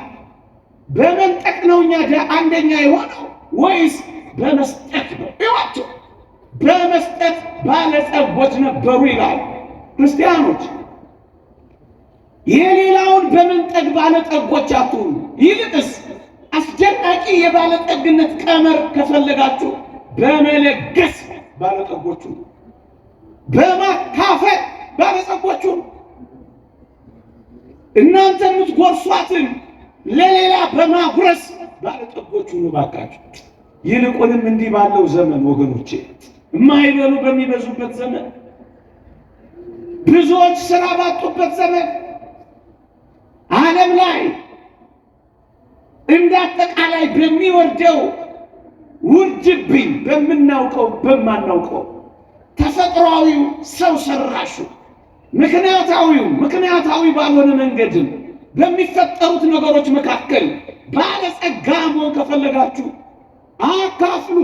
በመንጠቅ ነው እኛ አንደኛ የሆነው ወይስ በመስጠት ነው? ይዋቸው በመስጠት ባለጸጎች ነበሩ ይላል። ክርስቲያኖች የሌላውን በመንጠቅ ባለጸጎች አትሁኑ። ይልቅስ አስደናቂ የባለጠግነት ቀመር ከፈለጋችሁ በመለገስ ባለጸጎቹ፣ በማካፈል ባለጸጎቹ፣ እናንተ የምትጎርሷትን ለሌላ በማጉረስ ባለጠጎቹ ነው ባካችሁ። ይልቁንም እንዲህ ባለው ዘመን ወገኖቼ፣ የማይበሉ በሚበዙበት ዘመን፣ ብዙዎች ስራ ባጡበት ዘመን፣ ዓለም ላይ እንዳጠቃላይ በሚወርደው ውርጅብኝ በምናውቀው በማናውቀው ተፈጥሯዊው ሰው ሰራሹ ምክንያታዊ ባልሆነ መንገድም በሚፈጠሩት ነገሮች መካከል ባለጸጋ መሆን ከፈለጋችሁ አካፍሉ።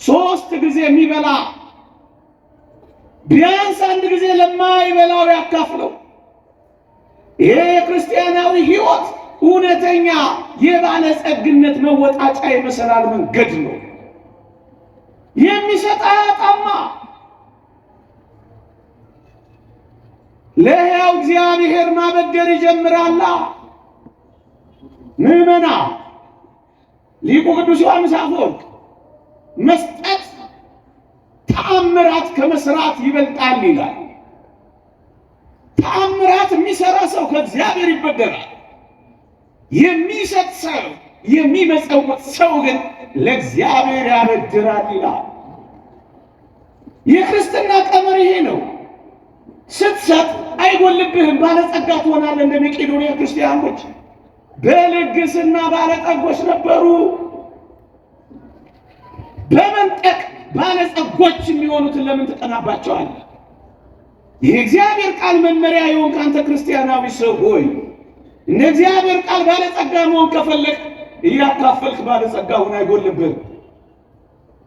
3 ጊዜ የሚበላ ቢያንስ 1 ጊዜ ለማይበላው ያካፍለው። ይሄ የክርስቲያናዊ ሕይወት እውነተኛ የባለጸግነት መወጣጫ የመሰላል መንገድ ነው። የሚሰጥ አያጣማ። ለሕያው እግዚአብሔር ማበደር ይጀምራላ። ምዕመና ሊቁ ቅዱስ ዮሐንስ አፈወርቅ መስጠት ተአምራት ከመስራት ይበልጣል ይላል። ተአምራት የሚሰራ ሰው ከእግዚአብሔር ይበደራል። የሚሰጥ ሰው የሚመጸውት ሰው ግን ለእግዚአብሔር ያበድራል ይላል። የክርስትና ቀመር ይሄ ነው። ስትሰጥ አይጎልብህም፣ ባለጸጋ ትሆናለህ። እንደ መቄዶንያ ክርስቲያኖች በልግስና ባለጸጎች ነበሩ። በመንጠቅ ባለጸጎች የሚሆኑትን ለምን ትጠናባቸዋለህ? የእግዚአብሔር ቃል መመሪያ የሆንክ አንተ ክርስቲያናዊ ሰው ሆይ እንደ እግዚአብሔር ቃል ባለጸጋ መሆን ከፈለግ እያካፈልክ ባለጸጋ ሁን፣ አይጎልብህም።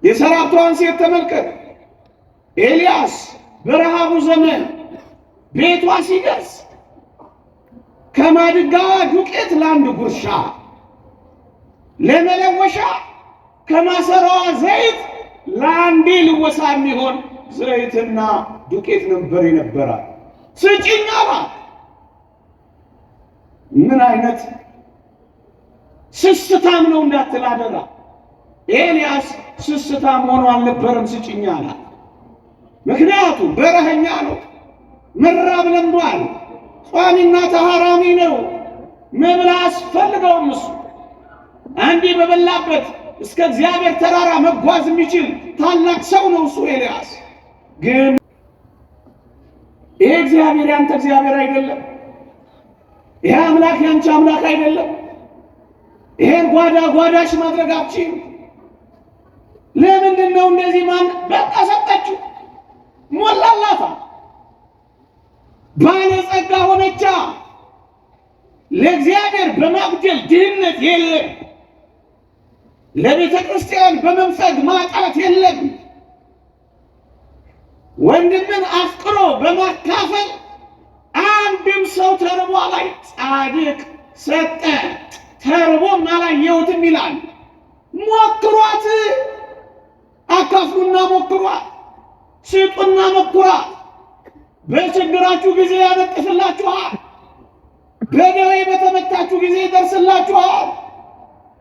የሰራፕቷን ሴት ተመልከት። ኤልያስ በረሃቡ ዘመን ቤቷ ሲደርስ ከማድጋዋ ዱቄት ለአንድ ጉርሻ፣ ለመለወሻ ከማሰራዋ ዘይት ለአንዴ ልወሳ የሚሆን ዘይትና ዱቄት ነበር የነበራት። ስጪኝ አላት። ምን አይነት ስስታም ነው እንዳትል አደራ። ኤልያስ ስስታም ሆኖ አልነበረም። ስጪኝ አላት። ምክንያቱም በረኸኛ ነው፣ መራብ ለምዷል፣ ቋሚና ተሃራሚ ነው። መብላ አስፈልገውም። እሱ አንዴ በበላበት እስከ እግዚአብሔር ተራራ መጓዝ የሚችል ታላቅ ሰው ነው እሱ ኤልያስ። ግን ይሄ እግዚአብሔር ያንተ እግዚአብሔር አይደለም። ይሄ አምላክ ያንቺ አምላክ አይደለም። ይሄን ጓዳሽ ማድረጋችን ለምንድን ነው? እንደዚህ ማን በቃ ሰጠችው፣ ሞላላታ፣ ባለጸጋ ሆነቻ። ለእግዚአብሔር በማጉደል ድህነት የለም። ለቤተ ክርስቲያን በመንፈግ ማጣት የለም። ወንድምን አፍቅሮ በማካፈል አንድም ሰው ተርቦ ላይ ጻድቅ ሰጠ ተርቦም አላየሁትም ይላል። ሞክሯት፣ አካፍሉና ሞክሯት፣ ስጡና ሞክሯት። በችግራችሁ ጊዜ ያነጥፍላችኋል። በደዌ በተመታችሁ ጊዜ ይደርስላችኋል።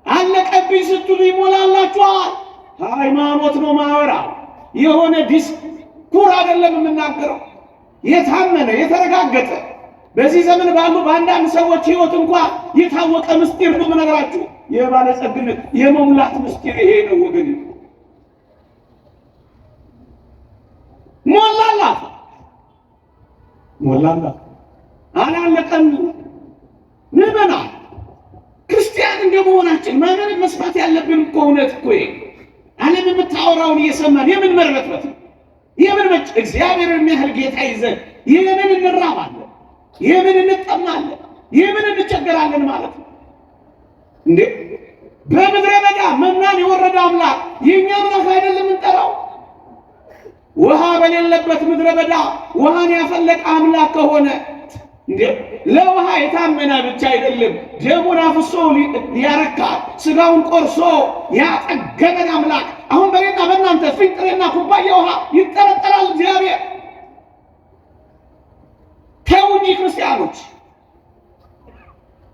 አለቀብኝ ስትሉ ይሞላላችኋል። ሃይማኖት ነው ማወራው፣ የሆነ ዲስኩር አይደለም የምናገረው። የታመነ የተረጋገጠ በዚህ ዘመን ባሉ በአንዳንድ ሰዎች ሕይወት እንኳን የታወቀ ምስጢር ነው የምነግራችሁ። የባለጸግነት የመሙላት ምስጢር ይሄ ነው ወገን። ሞላላት አላለቀም። ምዕመናን ክርስቲያን እንደመሆናችን ማንን መስማት ያለብን እኮ እውነት እኮ ዓለም የምታወራውን እየሰማን የምን መርበትበት ነው? የምን መጭ እግዚአብሔርን የሚያህል ጌታ ይዘን የምን እንራባለን? የምን እንጠማለን? የምን እንቸገራለን ማለት ነው እንዴ? በምድረ በዳ መናን የወረደ አምላክ የኛ አምላክ አይደለም እንጠራው? ውሃ በሌለበት ምድረ በዳ ውሃን ያፈለቀ አምላክ ከሆነ እንዴ ለውሃ የታመነ ብቻ አይደለም፣ ደሙን አፍሶ ሊያረካ ስጋውን ቆርሶ ያጠገበን አምላክ አሁን በሌላ በእናንተ ፍንጥሬና ኩባያ ውሃ ይጠረጠራል እግዚአብሔር? ተው እንጂ ክርስቲያኖች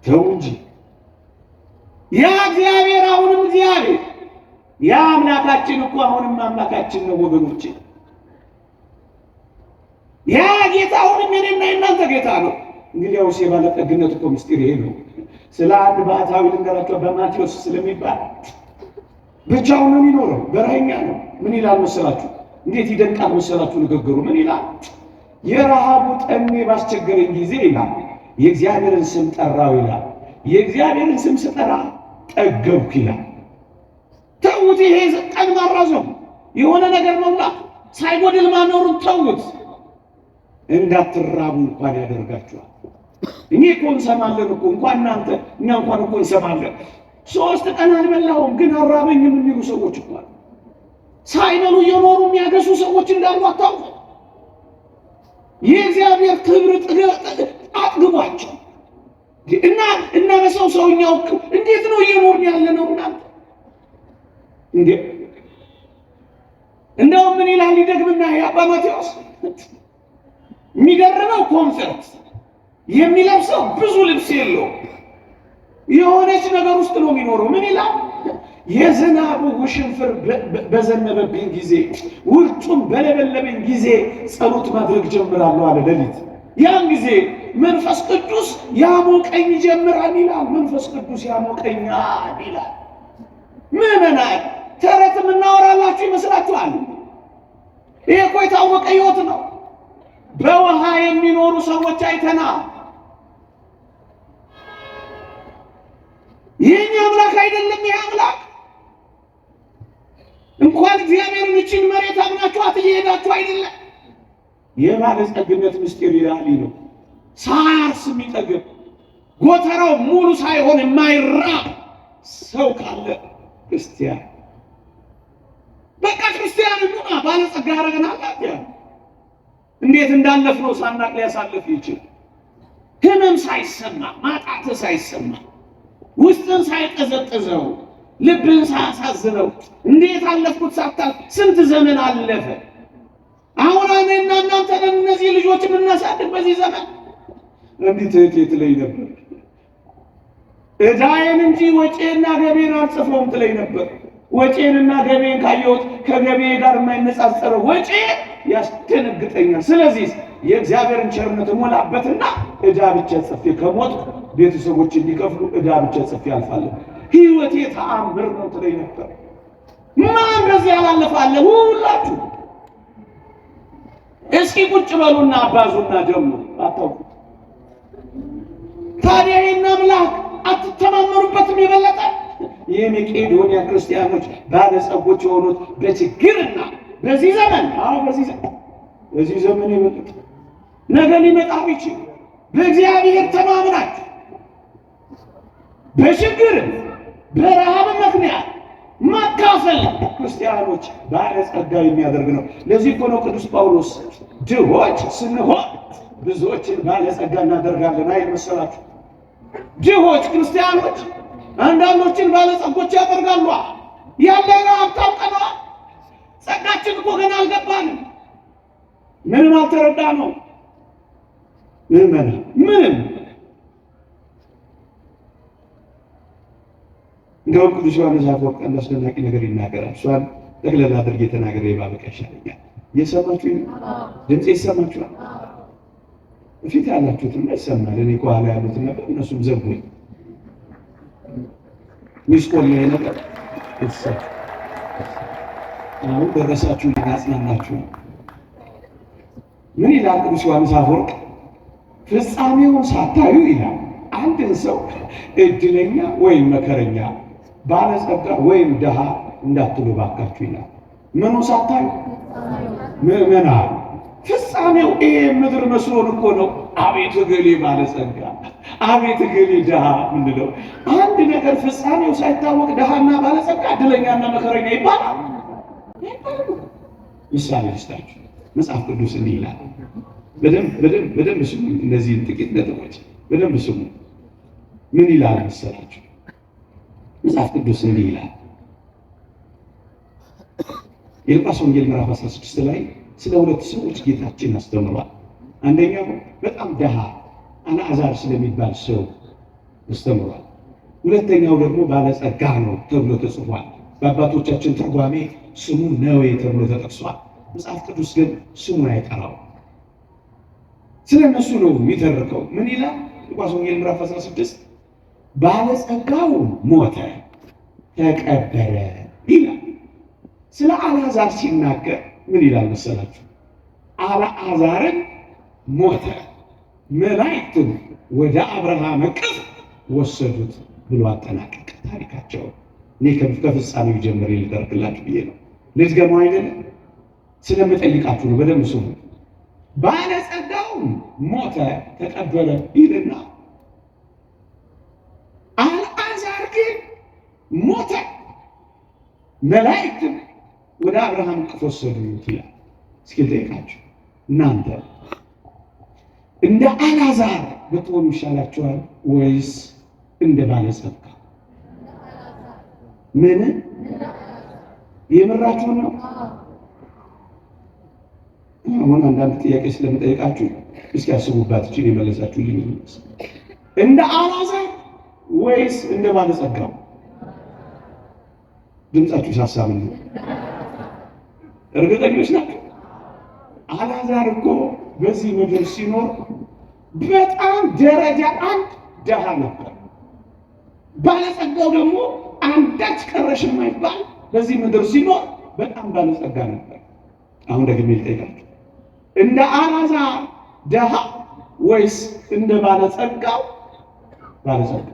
ተው እንጂ። ያ እግዚአብሔር አሁንም እግዚአብሔር፣ ያ አምላካችን እኮ አሁንም አምላካችን ነው ወገኖቼ። ያ ጌታ አሁንም የኔና የእናንተ ጌታ ነው። እንግዲያውስ የባለጠግነት እኮ ምስጢር ይሄ ነው። ስለ አንድ ባህታዊ ልንገራቸው። በማቴዎስ ስለሚባል ብቻውን ነው የሚኖረው፣ በረሃኛ ነው። ምን ይላል መሰላችሁ? እንዴት ይደንቃል መሰላችሁ ንግግሩ። ምን ይላል? የረሃቡ ጠኔ ባስቸገረኝ ጊዜ ይላል የእግዚአብሔርን ስም ጠራው ይላል። የእግዚአብሔርን ስም ስጠራ ጠገብኩ ይላል። ተውት። ይሄ ቀን ማራዘም የሆነ ነገር መሙላት ሳይጎድል ማኖሩን ተውት። እንዳትራቡ እንኳን ያደርጋችኋል። እኛ እኮ እንሰማለን እኮ እንኳን እናንተ እኛ እንኳን እኮ እንሰማለን። 3 ቀን አልበላሁም ግን አራበኝም የሚሉ ሰዎች እኮ አሉ። ሳይበሉ እየኖሩ የሚያገሱ ሰዎች እንዳሉ አታውቁ? የእግዚአብሔር ክብር አጥግቧቸው እና ሰውኛው እንዴት ነው እየኖርን ያለ ነው? እናንተ እንዴ እንደውም ምን ይላል ይደግምና የአባ ማቴዎስ የሚገርመው ኮንፈርት የሚለብሰው ብዙ ልብስ የለው የሆነች ነገር ውስጥ ነው የሚኖረው። ምን ይላል? የዝናቡ ውሽንፍር በዘነበብኝ ጊዜ ውርጩን በለበለበኝ ጊዜ ጸሎት ማድረግ ጀምራለሁ አለ ሌሊት። ያን ጊዜ መንፈስ ቅዱስ ያሞቀኝ ጀምራል ይላል። መንፈስ ቅዱስ ያሞቀኛል ይላል። ምዕመናን ተረት የምናወራላችሁ ይመስላችኋል? ይሄ እኮ የታወቀ ሕይወት ነው። በውሃ የሚኖሩ ሰዎች አይተናል። የኛ አምላክ አይደለም ይሄ አምላክ? እንኳን እግዚአብሔርን እቺን መሬት አምናችኋት እየሄዳችሁ አይደለም? የባለጸግነት ምስጢር ይላል ነው። ሳያርስ የሚጠግብ ጎተራው ሙሉ ሳይሆን የማይራብ ሰው ካለ ክርስቲያን በቃ ክርስቲያን ነው። ባለጸጋ ያደረገናል። እንዴት እንዳለፍነው ሳናቅ ሊያሳልፍ ይችላል። ህመም ሳይሰማ ማጣት ሳይሰማ ውስጥን ሳይቀዘቅዘው ልብን ሳያሳዝነው እንዴት አለፍኩት ሳታል ስንት ዘመን አለፈ። አሁን እኔና እናንተ እነዚህ ልጆች የምናሳድግ በዚህ ዘመን እንዴት እህቴ ላይ ነበር እዳዬን እንጂ ወጪና ገቤን አልጽፈውም ትለኝ ነበር። ወጪንና ገቤን ካየሁት ከገቤ ጋር የማይነጻጸረው ወጪ ያስደነግጠኛል። ስለዚህ የእግዚአብሔርን ቸርነት ሞላበትና እዳ ብቻ ጽፌ ከሞት ቤተሰቦች እንዲከፍሉ እዳ ብቻ ጽፌ አልፋለሁ። ህይወቴ ተአምር ነው ትለኝ ነበር። ማን በዚህ ያላለፋለ? ሁላችሁ እስኪ ቁጭ በሉና አባዙና ጀምሩ። አታውቁ ታዲያ ይህን አምላክ አትተማመኑበትም? የበለጠ የመቄዶንያ ክርስቲያኖች ባለጸጎች የሆኑት በችግርና በዚህ ዘመን በዚህ ዘመን የበለጠ ነገ ሊመጣ ይችላል። በእግዚአብሔር ተማምናችሁ በችግር በረሃብ ምክንያት ማካፈል ክርስቲያኖች ባለጸጋ የሚያደርግ ነው። ለዚህ እኮ ነው ቅዱስ ጳውሎስ ድሆች ስንሆን ብዙዎችን ባለጸጋ እናደርጋለን አይደል መሰላችሁ? ድሆች ክርስቲያኖች አንዳንዶችን ባለጸጎች ያደርጋሉ። ያለና ሀብታም ቀነዋ ጸጋችን እኮ ገና አልገባንም። ምንም አልተረዳ ነው። ምንም እንደውም ቅዱስ ዮሐንስ አፈወርቅ አስደናቂ ነገር ይናገራል። እሷን ጠቅለል አድርጌ ተናግሬ ባበቃ ይሻለኛል። የሰማችሁ ድምጼ ይሰማችኋል? በፊት ያላችሁትም ይሰማል። እኔ ከኋላ ያሉትን ነበር እነሱም ዘጉኝ። ሚስኮል ላይ ነበር አሁን ደረሳችሁ ሊያጽናናችሁ። ምን ይላል ቅዱስ ዮሐንስ አፈወርቅ? ፍጻሜውን ሳታዩ ይላል አንድን ሰው እድለኛ ወይም መከረኛ ባለጸጋ ወይም ድሃ እንዳትሉ ባካችሁ ይላል። ምኑ ሳታዩ? ምዕመናን ፍጻሜው ይሄ ምድር መስሎን እኮ ነው። አቤት እገሌ ባለጸጋ፣ አቤት እገሌ ድሃ ምንድነው? አንድ ነገር ፍጻሜው ሳይታወቅ ድሃና ባለጸጋ እድለኛና መከረኛ ይባላል። ምሳሌ ልስጣችሁ። መጽሐፍ ቅዱስ እንዲህ ይላል። በደንብ ስሙ። እነዚህን ጥቂት ነጥቦች በደንብ ስሙ። ምን ይላል መሰላችሁ? መጽሐፍ ቅዱስ እንዲህ ይላል። የሉቃስ ወንጌል ምዕራፍ 16 ላይ ስለ 2 ሰዎች ጌታችን አስተምሯል። አንደኛው በጣም ድሃ አልዓዛር ስለሚባል ሰው አስተምሯል። ሁለተኛው ደግሞ ባለጸጋ ነው ተብሎ ተጽፏል። በአባቶቻችን ትርጓሜ ስሙ ነዌ ተብሎ ተጠቅሷል። መጽሐፍ ቅዱስ ግን ስሙን አይጠራው። ስለ እነሱ ነው የሚተርከው። ምን ይላል? ሉቃስ ወንጌል ምዕራፍ 16 ባለጸጋው ሞተ ተቀበረ ይላል። ስለ አልዓዛር ሲናገር ምን ይላል መሰላችሁ? አልዓዛርን ሞተ መላእክትን ወደ አብርሃም እቅፍ ወሰዱት ብሎ አጠናቀቀ ታሪካቸው። እኔ ከፍጻሜው ጀምሬ ልተርክላችሁ ብዬ ነው። ልትገማው አይደለም፣ ስለምጠይቃችሁ ነው። በደንብ ስሙ። ባለጸጋው ሞተ ተቀበረ ይልና አልዓዛር ግን ሞተ፣ መላእክት ወደ አብርሃም እቅፍ ወሰዱት ይላል። እስኪ ልጠይቃችሁ እናንተ እንደ አልዓዛር ብትሆኑ ይሻላችኋል ወይስ እንደ ባለጸጋ? ምን የምራችሁን ነው? አሁን አንዳንድ ጥያቄ ስለምጠይቃችሁ እስኪ አስቡባት። እቺ የመለሳችሁልኝ እንደ አልዓዛር ወይስ እንደ ባለጸጋው? ድምጻችሁ ሳሳብ ነው። እርግጠኞች ናችሁ? አልዓዛር እኮ በዚህ ምድር ሲኖር በጣም ደረጃ አንድ ደሃ ነበር። ባለጸጋው ደግሞ አንዳች ቀረሽ የማይባል በዚህ ምድር ሲኖር በጣም ባለጸጋ ነበር። አሁን ደግሜ ልጠይቃችሁ እንደ አልዓዛር ደሃ ወይስ እንደ ባለጸጋው ባለጸጋ?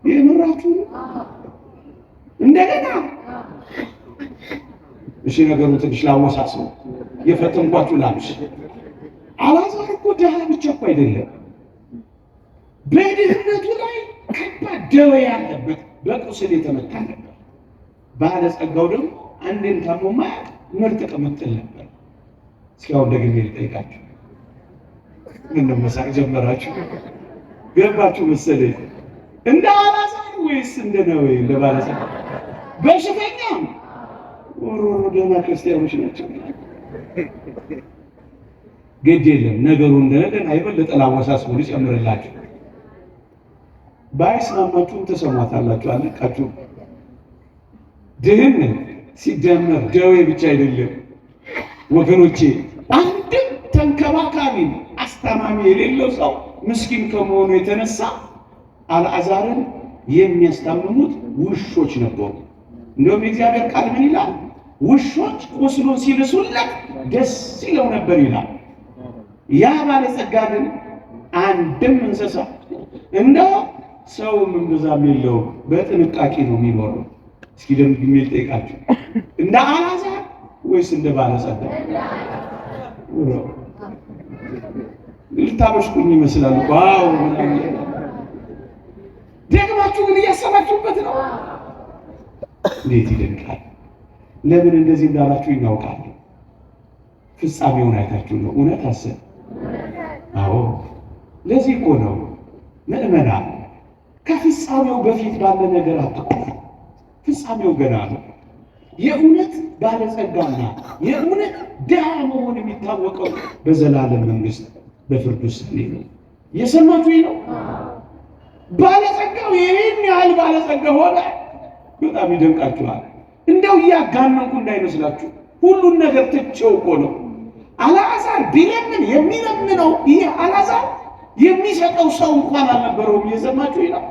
የምራችሁ እንደገና እሺ፣ ነገሩ ትንሽ ላወሳስበው የፈተንኳችሁ ላምሽ። አልዓዛር እኮ ደሃ ብቻ እኮ አይደለም፣ በድህነቱ ላይ ከባድ ደዌ ያለበት በቁስል የተመታ ነበር። ባለጸጋው ደግሞ አንድም ታሞ ማያውቅ ምርጥ ቅምጥል ነበር። እስካሁን ደግሜ ልጠይቃችሁ፣ ምንም መሳቅ ጀመራችሁ? ገባችሁ መሰለኝ። እንደ አልዓዛር ወይስ እንደ ነዌ? እንደ ባለጸጋ በሽተኛም ወሮሮ ደህና ክርስቲያኖች ናቸው። ግድ የለም ነገሩ እንደነገና የበለጠ ላወሳስቡ ልጨምርላችሁ። ባይስማማችሁም ተሰማታላችሁ። አለቃችሁ ድህነት ሲደመር ደዌ ብቻ አይደለም ወገኖቼ። አንድም ተንከባካቢ አስታማሚ የሌለው ሰው ምስኪን ከመሆኑ የተነሳ አልዓዛርን የሚያስታምሙት ውሾች ነበሩ። እንደውም የእግዚአብሔር ቃል ምን ይላል? ውሾች ቁስሉን ሲልሱለት ደስ ይለው ነበር ይላል። ያ ባለጸጋ ግን አንድም እንስሳ እንደው ሰውም እምብዛም የለውም፣ በጥንቃቄ ነው የሚኖረው። እስኪ ደግሜ ልጠይቃችሁ እንደ አልዓዛር ወይስ እንደ ባለጸጋ? ልታበሽኩኝ ይመስላል። ዋው ደግማችሁ ግን እያሰባችሁበት ነው። እንዴት ይደንቃል! ለምን እንደዚህ እንዳላችሁ ይናውቃል። ፍጻሜውን አይታችሁ ነው። እውነት አሰብ። አዎ ለዚህ እኮ ነው ምእመናን ከፍጻሜው በፊት ባለ ነገር አትቆሙ። ፍጻሜው ገና ነው። የእውነት ባለጸጋና የእውነት ድሃ መሆን የሚታወቀው በዘላለም መንግስት በፍርድ ውሳኔ ነው። የሰማችሁ ነው። ባለጸጋው ይህን ያህል ባለጸጋ ሆነ። በጣም ይደንቃችኋል። እንደው እያጋነንኩ እንዳይመስላችሁ ሁሉን ነገር ትቼው እኮ ነው። አልዓዛር ቢለምን የሚለምነው ይህ አልዓዛር የሚሰጠው ሰው እንኳን አልነበረውም። እየሰማችሁ ነው።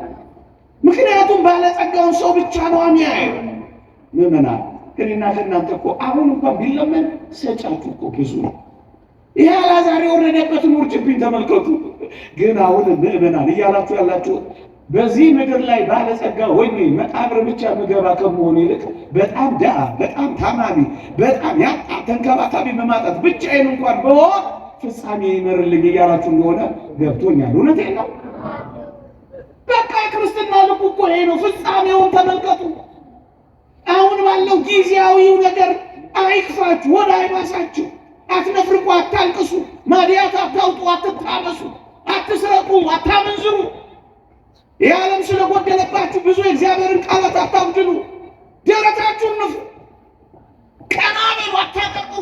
ምክንያቱም ባለጸጋውን ሰው ብቻ ነው የሚያየው። ምዕመናን ከእኔና ከእናንተ እኮ አሁን እንኳን ቢለመን ሰጫችሁ እኮ ብዙ ነው። ይህ አልዓዛር የወረደበትን ውርጅብኝ ተመልከቱ። ግን አሁን ምዕመናን እያላችሁ ያላችሁ በዚህ ምድር ላይ ባለጸጋ ሆኜ መቃብር ብቻ ምገባ ከመሆን ይልቅ በጣም ድሃ፣ በጣም ታማሚ፣ በጣም ያጣ ተንከባካቢ በማጣት ብቻዬን እንኳን በሆን ፍጻሜ ይመርልኝ እያላችሁ እንደሆነ ገብቶኛል። እውነቴን ነው። በቃ የክርስትና ልቡ እኮ ይሄ ነው። ፍጻሜውን ተመልከቱ። አሁን ባለው ጊዜያዊው ነገር አይክፋችሁ፣ ወደ አይባሳችሁ። አትነፍርቁ፣ አታልቅሱ፣ ማዲያት አታውጡ፣ አትታመሱ፣ አትስረቁ፣ አታመንዝሩ። ይህ ዓለም ስለጎደለባችሁ ብዙ የእግዚአብሔርን ቃላት አታብድሉ። ደረታችሁን ንፉ፣ ቀና በሉ፣ አታጠቁ።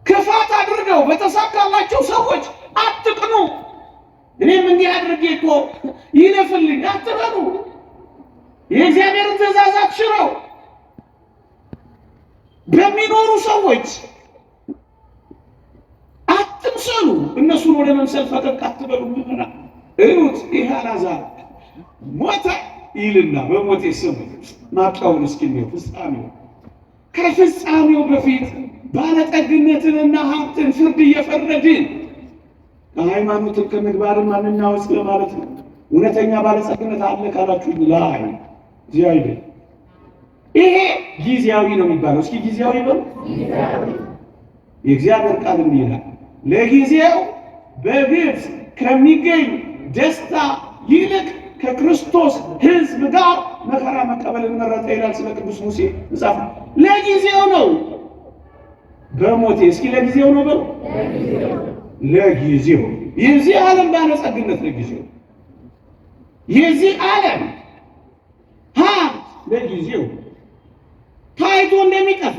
ክፋት አድርገው በተሳካላቸው ሰዎች አትቅኑ። እኔም እንዲህ አድርጌ እኮ ይለፍልኝ አትበሉ። የእግዚአብሔርን ትእዛዛት ሽረው በሚኖሩ ሰዎች አትምሰሉ። እነሱን ወደ መምሰል ፈቀቅ አትበሉ። ምና እዩት። ይህ አልዓዛር ሞተ ይልና በሞቴ ስም ማብቂያውን እስኪኔው ፍጻሜው ከፍጻሜው በፊት ባለጠግነትንና ሀብትን ፍርድ እየፈረድን ከሃይማኖትን ከምግባርን ማንናወጽ ለማለት ነው። እውነተኛ ባለጸግነት አለ ካላችሁ ላይ እዚህ አይደል። ይሄ ጊዜያዊ ነው የሚባለው። እስኪ ጊዜያዊ በሉ። የእግዚአብሔር ቃል እንዲህ ይላል፣ ለጊዜው በግብፅ ከሚገኝ ደስታ ይልቅ ከክርስቶስ ሕዝብ ጋር መከራ መቀበልን መረጠ ይላል ስለ ቅዱስ ሙሴ መጽሐፍ። ለጊዜው ነው በሞቴ። እስኪ ለጊዜው ነው በሉ። ለጊዜው የዚህ ዓለም ባለጸግነት ለጊዜው፣ የዚህ ዓለም ሀብት ለጊዜው ታይቶ እንደሚጠፋ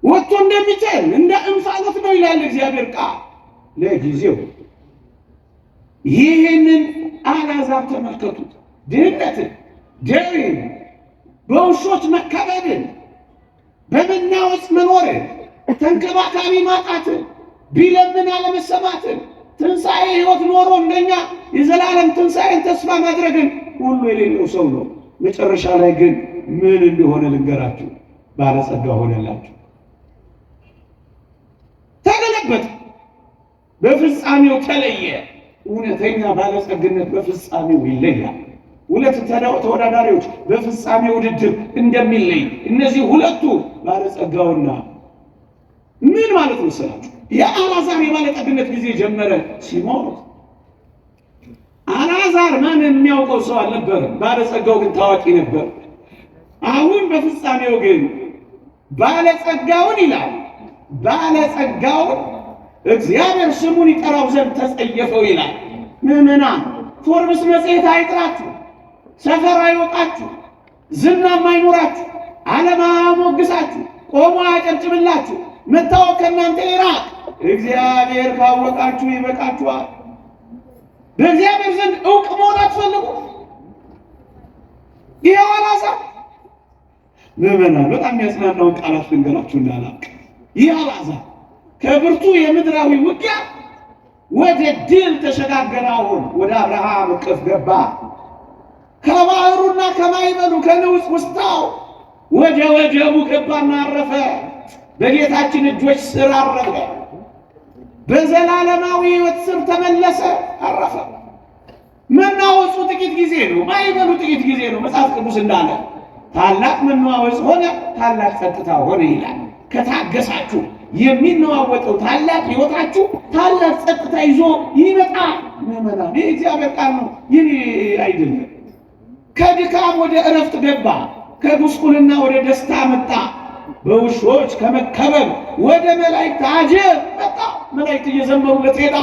ወጥቶ እንደሚተን እንደ እንፋሎት ነው ይላል እግዚአብሔር ቃል። ለጊዜው ይህንን አልዓዛር ተመልከቱት። ድህነትን፣ ደዌን፣ በውሾች መከበብን፣ በመናወጽ መኖርን፣ ተንከባካቢ ማጣትን፣ ቢለምን አለመሰማትን፣ ትንሣኤ ሕይወት ኖሮ እንደኛ የዘላለም ትንሣኤን ተስፋ ማድረግን ሁሉ የሌለው ሰው ነው። መጨረሻ ላይ ግን ምን እንደሆነ ልንገራችሁ፣ ባለጸጋ ሆነላችሁ። ተገለበጠ፣ በፍጻሜው ተለየ። እውነተኛ ባለጸግነት በፍጻሜው ይለያል። ሁለት ተወዳዳሪዎች በፍጻሜ ውድድር እንደሚለይ እነዚህ ሁለቱ ባለጸጋውና ምን ማለት ነው ስላችሁ፣ የአልዓዛር የባለጠግነት ጊዜ ጀመረ ሲሞት። አልዓዛር ማን የሚያውቀው ሰው አልነበረም፣ ባለጸጋው ግን ታዋቂ ነበር። አሁን በፍጻሜው ግን ባለጸጋውን ይላል፣ ባለጸጋውን እግዚአብሔር ስሙን ይጠራው ዘንድ ተጸየፈው ይላል። ምዕመናን ፎርብስ መጽሔት አይጥራችሁ፣ ሰፈር አይወጣችሁ፣ ዝናም አይኖራችሁ፣ ዓለም አያሞግሳችሁ፣ ቆሞ አያጨብጭብላችሁ፣ መታወቅ ከእናንተ ይራቅ። እግዚአብሔር ካወቃችሁ ይበቃችኋል። በእግዚአብሔር ዘንድ ዕውቅ መሆን አትፈልጉ። ይኸው አልዓዛር ምዕመናን በጣም የሚያጽናናውን ቃላት ልንገራችሁ እንዳላቅ። ይህ አልዓዛር ከብርቱ የምድራዊ ውጊያ ወደ ድል ተሸጋገረ። አሁን ወደ አብርሃም እቅፍ ገባ። ከባህሩና ከማይበሉ ከንውፅ ውስጣው ወደ ወጀቡ ገባና አረፈ። በጌታችን እጆች ስር አረፈ። በዘላለማዊ ሕይወት ስር ተመለሰ፣ አረፈ። መናወጹ ጥቂት ጊዜ ነው፣ ማይበሉ ጥቂት ጊዜ ነው። መጽሐፍ ቅዱስ እንዳለ ታላቅ መናወጽ ሆነ፣ ታላቅ ጸጥታ ሆነ ይላል። ከታገሳችሁ የሚነዋወጠው ታላቅ ሕይወታችሁ ታላቅ ጸጥታ ይዞ ይመጣል። ምዕመናን ይህ እግዚአብሔር ቃል ነው፣ ይህ አይደለም። ከድካም ወደ እረፍት ገባ፣ ከጉስቁልና ወደ ደስታ መጣ። በውሾች ከመከበብ ወደ መላእክት አጀብ መጣ። መላእክት እየዘመሩለት ሄዳ።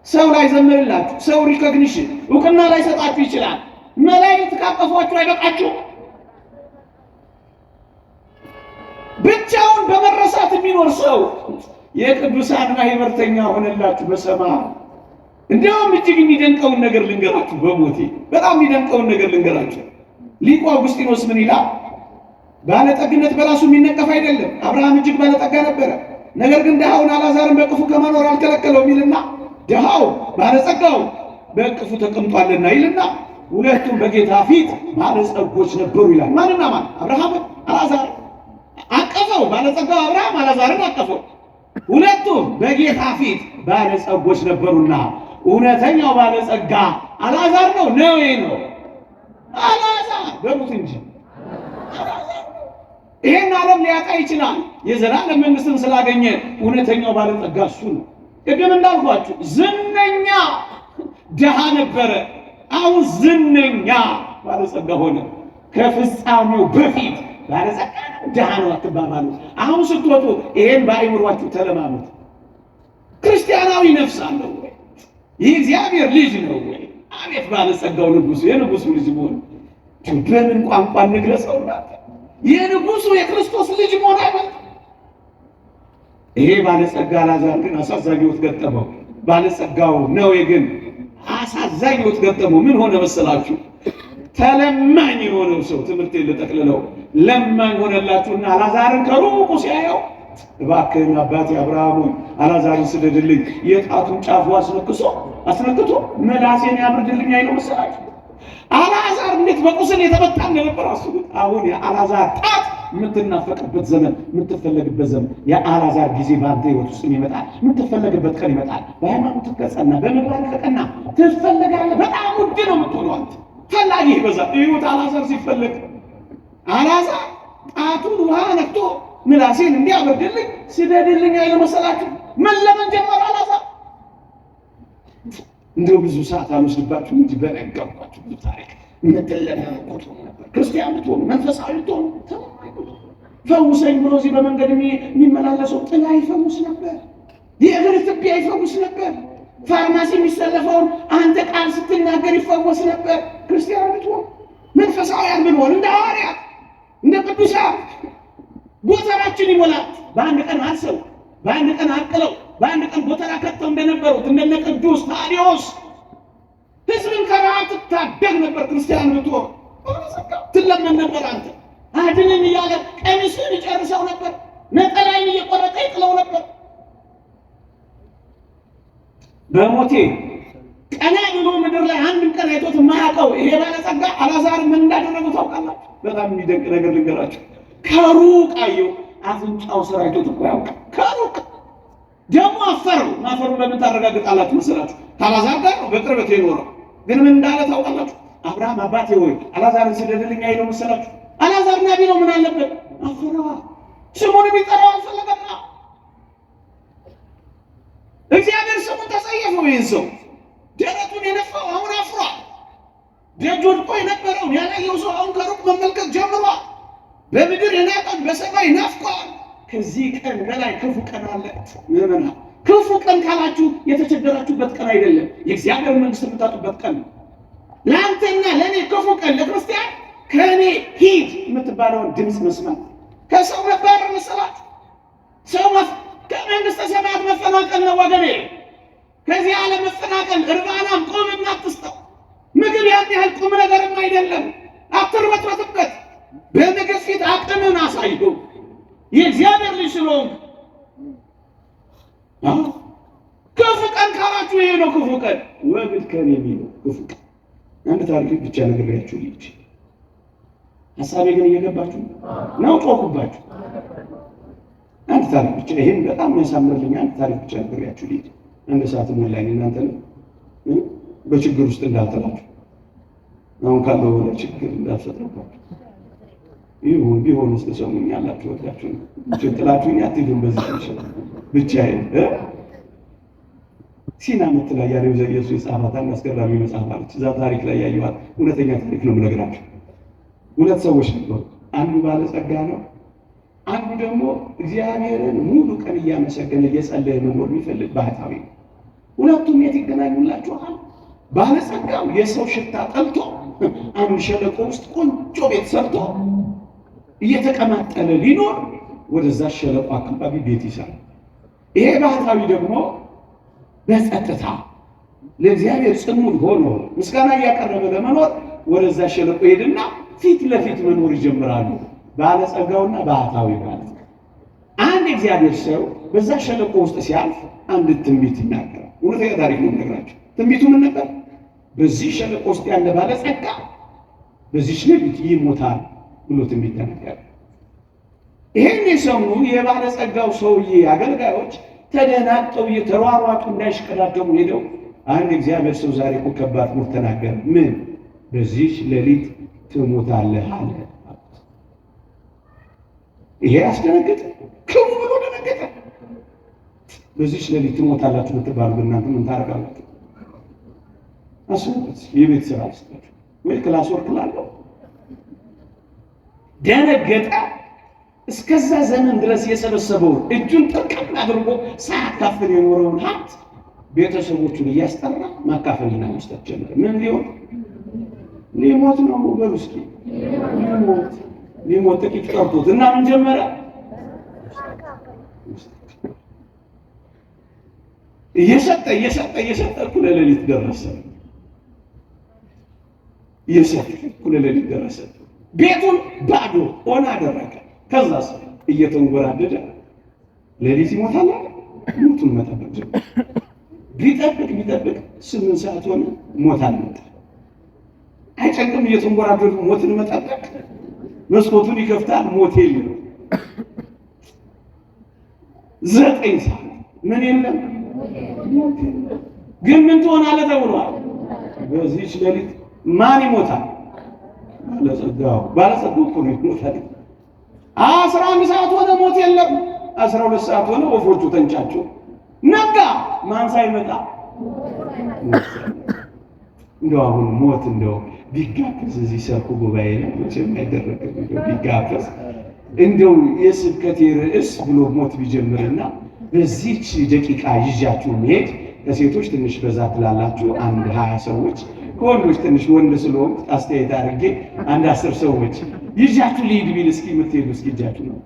ሰው ላይ ዘመርላችሁ፣ ሰው ሪኮግኒሽን እውቅና ላይ ሰጣችሁ ይችላል። መላእክት ካቀፏችሁ አይበቃችሁ። ብቻውን በመረሳት የሚኖር ሰው የቅዱሳን ማህበርተኛ ሆነላችሁ በሰማይ። እንዲያውም እጅግ የሚደንቀውን ነገር ልንገራችሁ፣ በሞቴ በጣም የሚደንቀውን ነገር ልንገራችሁ። ሊቁ አውግስጢኖስ ምን ይላል? ባለጠግነት በራሱ የሚነቀፍ አይደለም። አብርሃም እጅግ ባለጠጋ ነበረ፣ ነገር ግን ድሃውን አልዓዛርን በቅፉ ከመኖር አልከለከለውም ይልና፣ ድሃው ባለጸጋው በቅፉ ተቀምጧልና ይልና፣ ሁለቱም በጌታ ፊት ባለጸጎች ነበሩ ይላል። ማንና ማን? አብርሃም አልዓዛር አቀፈው። ባለጸጋው አብርሃም አልዓዛርን አቀፈው። ሁለቱም በጌታ ፊት ባለጸጎች ነበሩና፣ እውነተኛው ባለጸጋ አልዓዛር ነው ነዌ ነው? አልዓዛር በሉት እንጂ ይሄን ዓለም ሊያጣ ይችላል። የዘላለም መንግስትን ስላገኘ እውነተኛው ባለጸጋ እሱ ነው። ቅድም እንዳልኳችሁ ዝነኛ ድሃ ነበረ፣ አሁን ዝነኛ ባለጸጋ ሆነ። ከፍጻሜው በፊት ባለጸጋ ድሃ ነው አትባባሉ። አሁን ስትወጡ ይሄን በአይምሯችሁ ተለማመዱ። ክርስቲያናዊ ነፍስ አለው ወይ? ይህ እግዚአብሔር ልጅ ነው ወይ? አቤት ባለጸጋው ንጉሱ፣ የንጉሱ ልጅ መሆን በምን ቋንቋ እንግለጸው? የንጉሱ የክርስቶስ ልጅ መሆን አይበል። ይሄ ባለጸጋ አልዓዛር ግን አሳዛኝ ሕይወት ገጠመው። ባለጸጋው ነዌ ግን አሳዛኝ ሕይወት ገጠመው። ምን ሆነ መሰላችሁ? ተለማኝ የሆነው ሰው ትምህርት ልጠቅልለው ለማኝ ሆነላችሁና አልዓዛርን ከሩቁ ሲያየው እባክህን አባቴ አብርሃም አልዓዛርን ስደድልኝ፣ የጣቱን ጫፉ አስነክቶ ምላሴን ያብርድልኝ አይለው መሰላችሁ? አልዓዛር እንዴት በቁስል የተመታ እንደነበር አስቡት። አሁን የአልዓዛር ጣት የምትናፈቅበት ዘመን፣ የምትፈለግበት ዘመን፣ የአልዓዛር ጊዜ በአንተ ሕይወት ውስጥ ይመጣል። የምትፈለግበት ቀን ይመጣል። በሃይማኖት ከጸና፣ በምግባር ከቀና ትፈለጋለህ። በጣም ውድ ነው የምትሆነው አንተ። ፈላጊ ይበዛል። እዩት አልዓዛር ሲፈለግ አልዓዛር ጣቱን ውሃ ነክቶ ምላሴን እንዲያበርድልኝ ስደድልኝ አይለ መሰላችሁ? መለመን ጀመረ አልዓዛር። እንደው ብዙ ሰዓት አልወስድባችሁ እንጂ በነገርኳችሁ ብዙ ታሪክ የምትለመኑት ነበር። ክርስቲያን ብትሆኑ መንፈሳዊ ብትሆኑ ፈውሰኝ ብሎ እዚህ በመንገድ የሚመላለሰው ጥላ ይፈውስ ነበር። የእግር ትቢያ ይፈውስ ነበር። ፋርማሲ የሚሰለፈውን አንተ ቃል ስትናገር ይፈወስ ነበር። ክርስቲያን ብትሆኑ መንፈሳውያን ብንሆን እንደ ሐዋርያት እንደ ቅዱሳን ጎተራችን ይሞላል። በአንድ ቀን አልሰው በአንድ ቀን አቅለው በአንድ ቀን ጎተራ ከተው እንደነበሩት እንደነ ቅዱስ ታዲዮስ ሕዝብን ከረሃብ ትታደግ ነበር። ክርስቲያን ብትሆን ትለመን ነበር። አንተ አድነን እያለ ቀሚስን ይጨርሰው ነበር። ነጠላይን እየቆረጠ ይጥለው ነበር። በሞቴ ቀና ብሎ ምድር ላይ አንድም ቀን አይቶት የማያውቀው ይሄ ባለጸጋ አልዓዛር ምን እንዳደረገው ታውቃላችሁ? በጣም የሚደንቅ ነገር ልንገራችሁ። ከሩቅ አየው። አፍንጫው ስራ አይቶት እኮ ያውቃል። ከሩቅ ደግሞ አፈረው። ማፈሩ በምን ታረጋግጣላችሁ መሰላችሁ? ከአልዓዛር ጋር ነው በቅርበት የኖረው። ግን ምን እንዳለ ታውቃላችሁ? አብርሃም አባቴ ሆይ አልዓዛርን ስደድልኝ አይለው መሰላችሁ? አልዓዛር ነቢ ነው። ምን አለበት? አፈራ። ስሙን የሚጠራው አልፈለገም። እግዚአብሔር ስሙን ተጸየፈው። ይህን ሰው ደረቱን የነፋው አሁን አፍሯል። ደጅ ወድቆ የነበረውን ያላየው ሰው አሁን ከሩቅ መመልከት ጀምሯል። በምድር የናቀን በሰማይ ናፍቋል። ከዚህ ቀን በላይ ክፉ ቀን አለ። ምዕመናን፣ ክፉ ቀን ካላችሁ የተቸገራችሁበት ቀን አይደለም፣ የእግዚአብሔር መንግሥት የምታጡበት ቀን ነው። ለአንተና ለእኔ ክፉ ቀን ለክርስቲያን ከእኔ ሂድ የምትባለውን ድምፅ መስማት። ከሰው መባረር መሰላችሁ? ሰው ከመንግሥተ ሰማያት መፈናቀል ነው ወገኔ። ከዚህ ዓለም መፈናቀል እርባናም ቁምና አትስጠው። ምግብ ያን ያህል ቁም ነገርም አይደለም። አትርበትበትበት። በምግብ ፊት አቅምን አሳዩ። የእግዚአብሔር ልጅ ስለሆንክ ክፉ ቀን ካላችሁ ይሄ ነው ክፉ ቀን። ወግድ ከኔ የሚለው ክፉ ቀን። አንድ ታሪክ ብቻ ነግሬያችሁ ልጅ ሐሳቤ ግን እየገባችሁ ነው። ጮኩባችሁ። አንድ ታሪክ ብቻ ይሄን በጣም ያሳምርልኝ። አንድ ታሪክ ብቻ ነግሬያችሁ ልጅ አንድ ሰዓት ሞላኝ። እናንተ በችግር ውስጥ እንዳልተላችሁ አሁን ካለው ወደ ችግር እንዳልፈጥረባችሁ ይሁን ቢሆን ውስጥ ሰሙኝ ያላችሁ ወዳችሁ ጭጥላችሁኝ አትይዱም። በዚህ ይችላል ብቻ ሲና ምትላይ ያለው ዘኢየሱስ የጻፋታን አስገራሚ መጽሐፍ አለች። እዛ ታሪክ ላይ ያየኋት እውነተኛ ታሪክ ነው የምነግራችሁ። ሁለት ሰዎች ነበሩ። አንዱ ባለጸጋ ነው፣ አንዱ ደግሞ እግዚአብሔርን ሙሉ ቀን እያመሰገነ እየጸለየ መኖር የሚፈልግ ባህታዊ ነው። ሁለቱም የት ይገናኙላችኋል? ባለጸጋው የሰው ሽታ ጠልቶ አንድ ሸለቆ ውስጥ ቆንጆ ቤት ሰርቶ እየተቀማጠለ ሊኖር ወደዛ ሸለቆ አካባቢ ቤት ይሰራል። ይሄ ባህታዊ ደግሞ በጸጥታ ለእግዚአብሔር ጽሙድ ሆኖ ምስጋና እያቀረበ ለመኖር ወደዛ ሸለቆ ሄድና ፊት ለፊት መኖር ይጀምራሉ። ባለጸጋውና ባህታዊ ማለት ነው። አንድ እግዚአብሔር ሰው በዛ ሸለቆ ውስጥ ሲያልፍ አንድ ትንቢት ይናገራል። እውነተኛ ታሪክ ነው የምነግራቸው። ትንቢቱ ምን ነበር? በዚህ ሸለቆ ውስጥ ያለ ባለጸጋ በዚህ ሌሊት ይሞታል ብሎ ትንቢት ተናገረ። ይሄን የሰሙ የባለጸጋው ሰውዬ አገልጋዮች ተደናግጠው እየተሯሯጡ እንዳይሽቀዳደሙ ሄደው አንድ እግዚአብሔር ሰው ዛሬ እኮ ከባድ ሞት ተናገረ። ምን? በዚህ ሌሊት ትሞታለህ አለ። ይሄ አስደነገጠ። ክሙ ብሎ ደነገጠ። በዚህ ሌሊት ትሞታላችሁ ብትባሉ እናንተ ምን ታደርጋላችሁ? አስቡት። የቤት ስራ አስጣችሁ ወይ ክላስ ወርክ ላለው ደነገጠ። እስከዛ ዘመን ድረስ የሰበሰበውን እጁን ጥቅም አድርጎ ሳያካፍል የኖረውን ሀብት ቤተሰቦቹን እያስጠራ ማካፈልና መስጠት ጀመረ። ምን ሊሆን ሊሞት ነው? በሉ እስኪ ሊሞት ጥቂት ቀርቶት እና ምን ጀመረ? እየሰጠ እኩለ ሌሊት ደረሰ። እኩለ ሌሊት ደረሰ። ቤቱን ባዶ ሆነ አደረገ። ከዛስ እየተንጎራደደ ሌሊት ይሞታል። ሞቱን መጠበቅ ጀመረ። ቢጠብቅ 8 ሰዓት ሆነ፣ ሞት አልመጣም። አይጨንቅም? እየተንጎራደዱ ሞትን መጠበቅ። መስኮቱን ይከፍታል፣ ሞት የለም። 9 ሰዓት ምን የለም። ግን ምን ትሆናለህ ተብሏል። በዚህች ሌሊት ማን ይሞታል? ባለጸጋው እኮ ነው ይሞታል። 11 ሰዓት ሆነ፣ ሞት የለም። 12 ሰዓት ሆነ፣ ወፎቹ ተንጫጩ። ነጋ፣ ማን ሳይመጣ? እንደው አሁን ሞት እንደው ቢጋበዝ እዚህ ሰርኩ ጉባኤ ላይ የማይደረግ ቢጋበዝ እንደው የስብከቴ ርዕስ ብሎ ሞት ቢጀምርና በዚህች ደቂቃ ይዣችሁ መሄድ ከሴቶች ትንሽ በዛ ትላላችሁ፣ አንድ 20 ሰዎች፣ ከወንዶች ትንሽ ወንድ ስለሆንኩ አስተያየት አድርጌ አንድ 10 ሰዎች ይዣችሁ ልሂድ ቢል እስኪ የምትሄዱ እስኪ እጃችሁ ነው።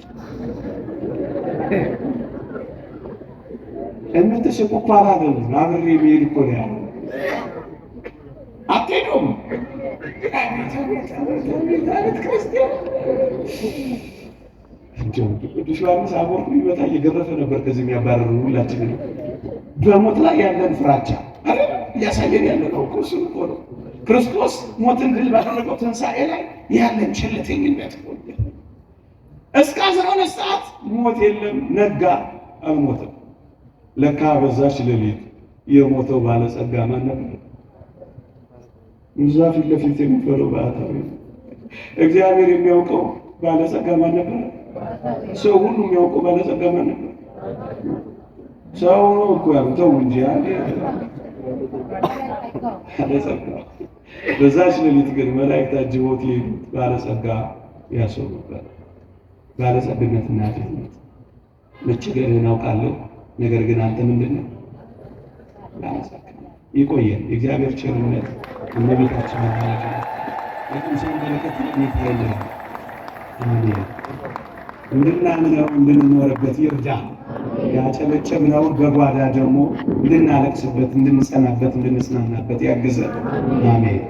እምትስቁ እኮ አላለም። አብሬ ብሄድ እኮ ነው ያለው። አትሄዱም? ቅዱስ ዮሐንስ አፈወርቅ ቢመጣ እየገረፈ ነበር ከዚህ የሚያባረሩ ሁላችን ነው። በሞት ላይ ያለን ፍራቻ አይደል እያሳየን ያለ ነው እኮ እሱ እኮ ነው። ክርስቶስ ሞትን ድል ባደረገው ትንሣኤ ላይ ያለን ቸልተኝነት ነው። እስከ 12 ሰዓት ሞት የለም። ነጋ፣ አልሞተም። ለካ በዛች ሌሊት የሞተው ባለጸጋ ማን ነበር? እዛ ፊት ለፊት የሚፈረው ባህታዊ። እግዚአብሔር የሚያውቀው ባለጸጋ ማን ነበር? ሰው ሁሉ የሚያውቀው ባለጸጋ ማን ነበር? ሰው ነው እኮ ያልተው እንጂ ባለጸጋ። በዛች ሌሊት ግን መላእክት አጅበውት የሄዱት ባለጸጋ ያሰው ነበር። ባለጸግነትና ድህነት መቸገርህን አውቃለሁ፣ ነገር ግን አንተ ምንድን ነው? ባለጸጋ። ይቆየን። የእግዚአብሔር ቸርነት እመቤታችን ማለት ነው። የቅዱሳን በረከት ይታየን። አሜን። እንድናምነው እንድንኖርበት ይርዳን። ያጨበጨብነውን በጓዳ ደግሞ እንድናለቅስበት፣ እንድንጸናበት፣ እንድንጽናናበት ያግዘን። አሜን።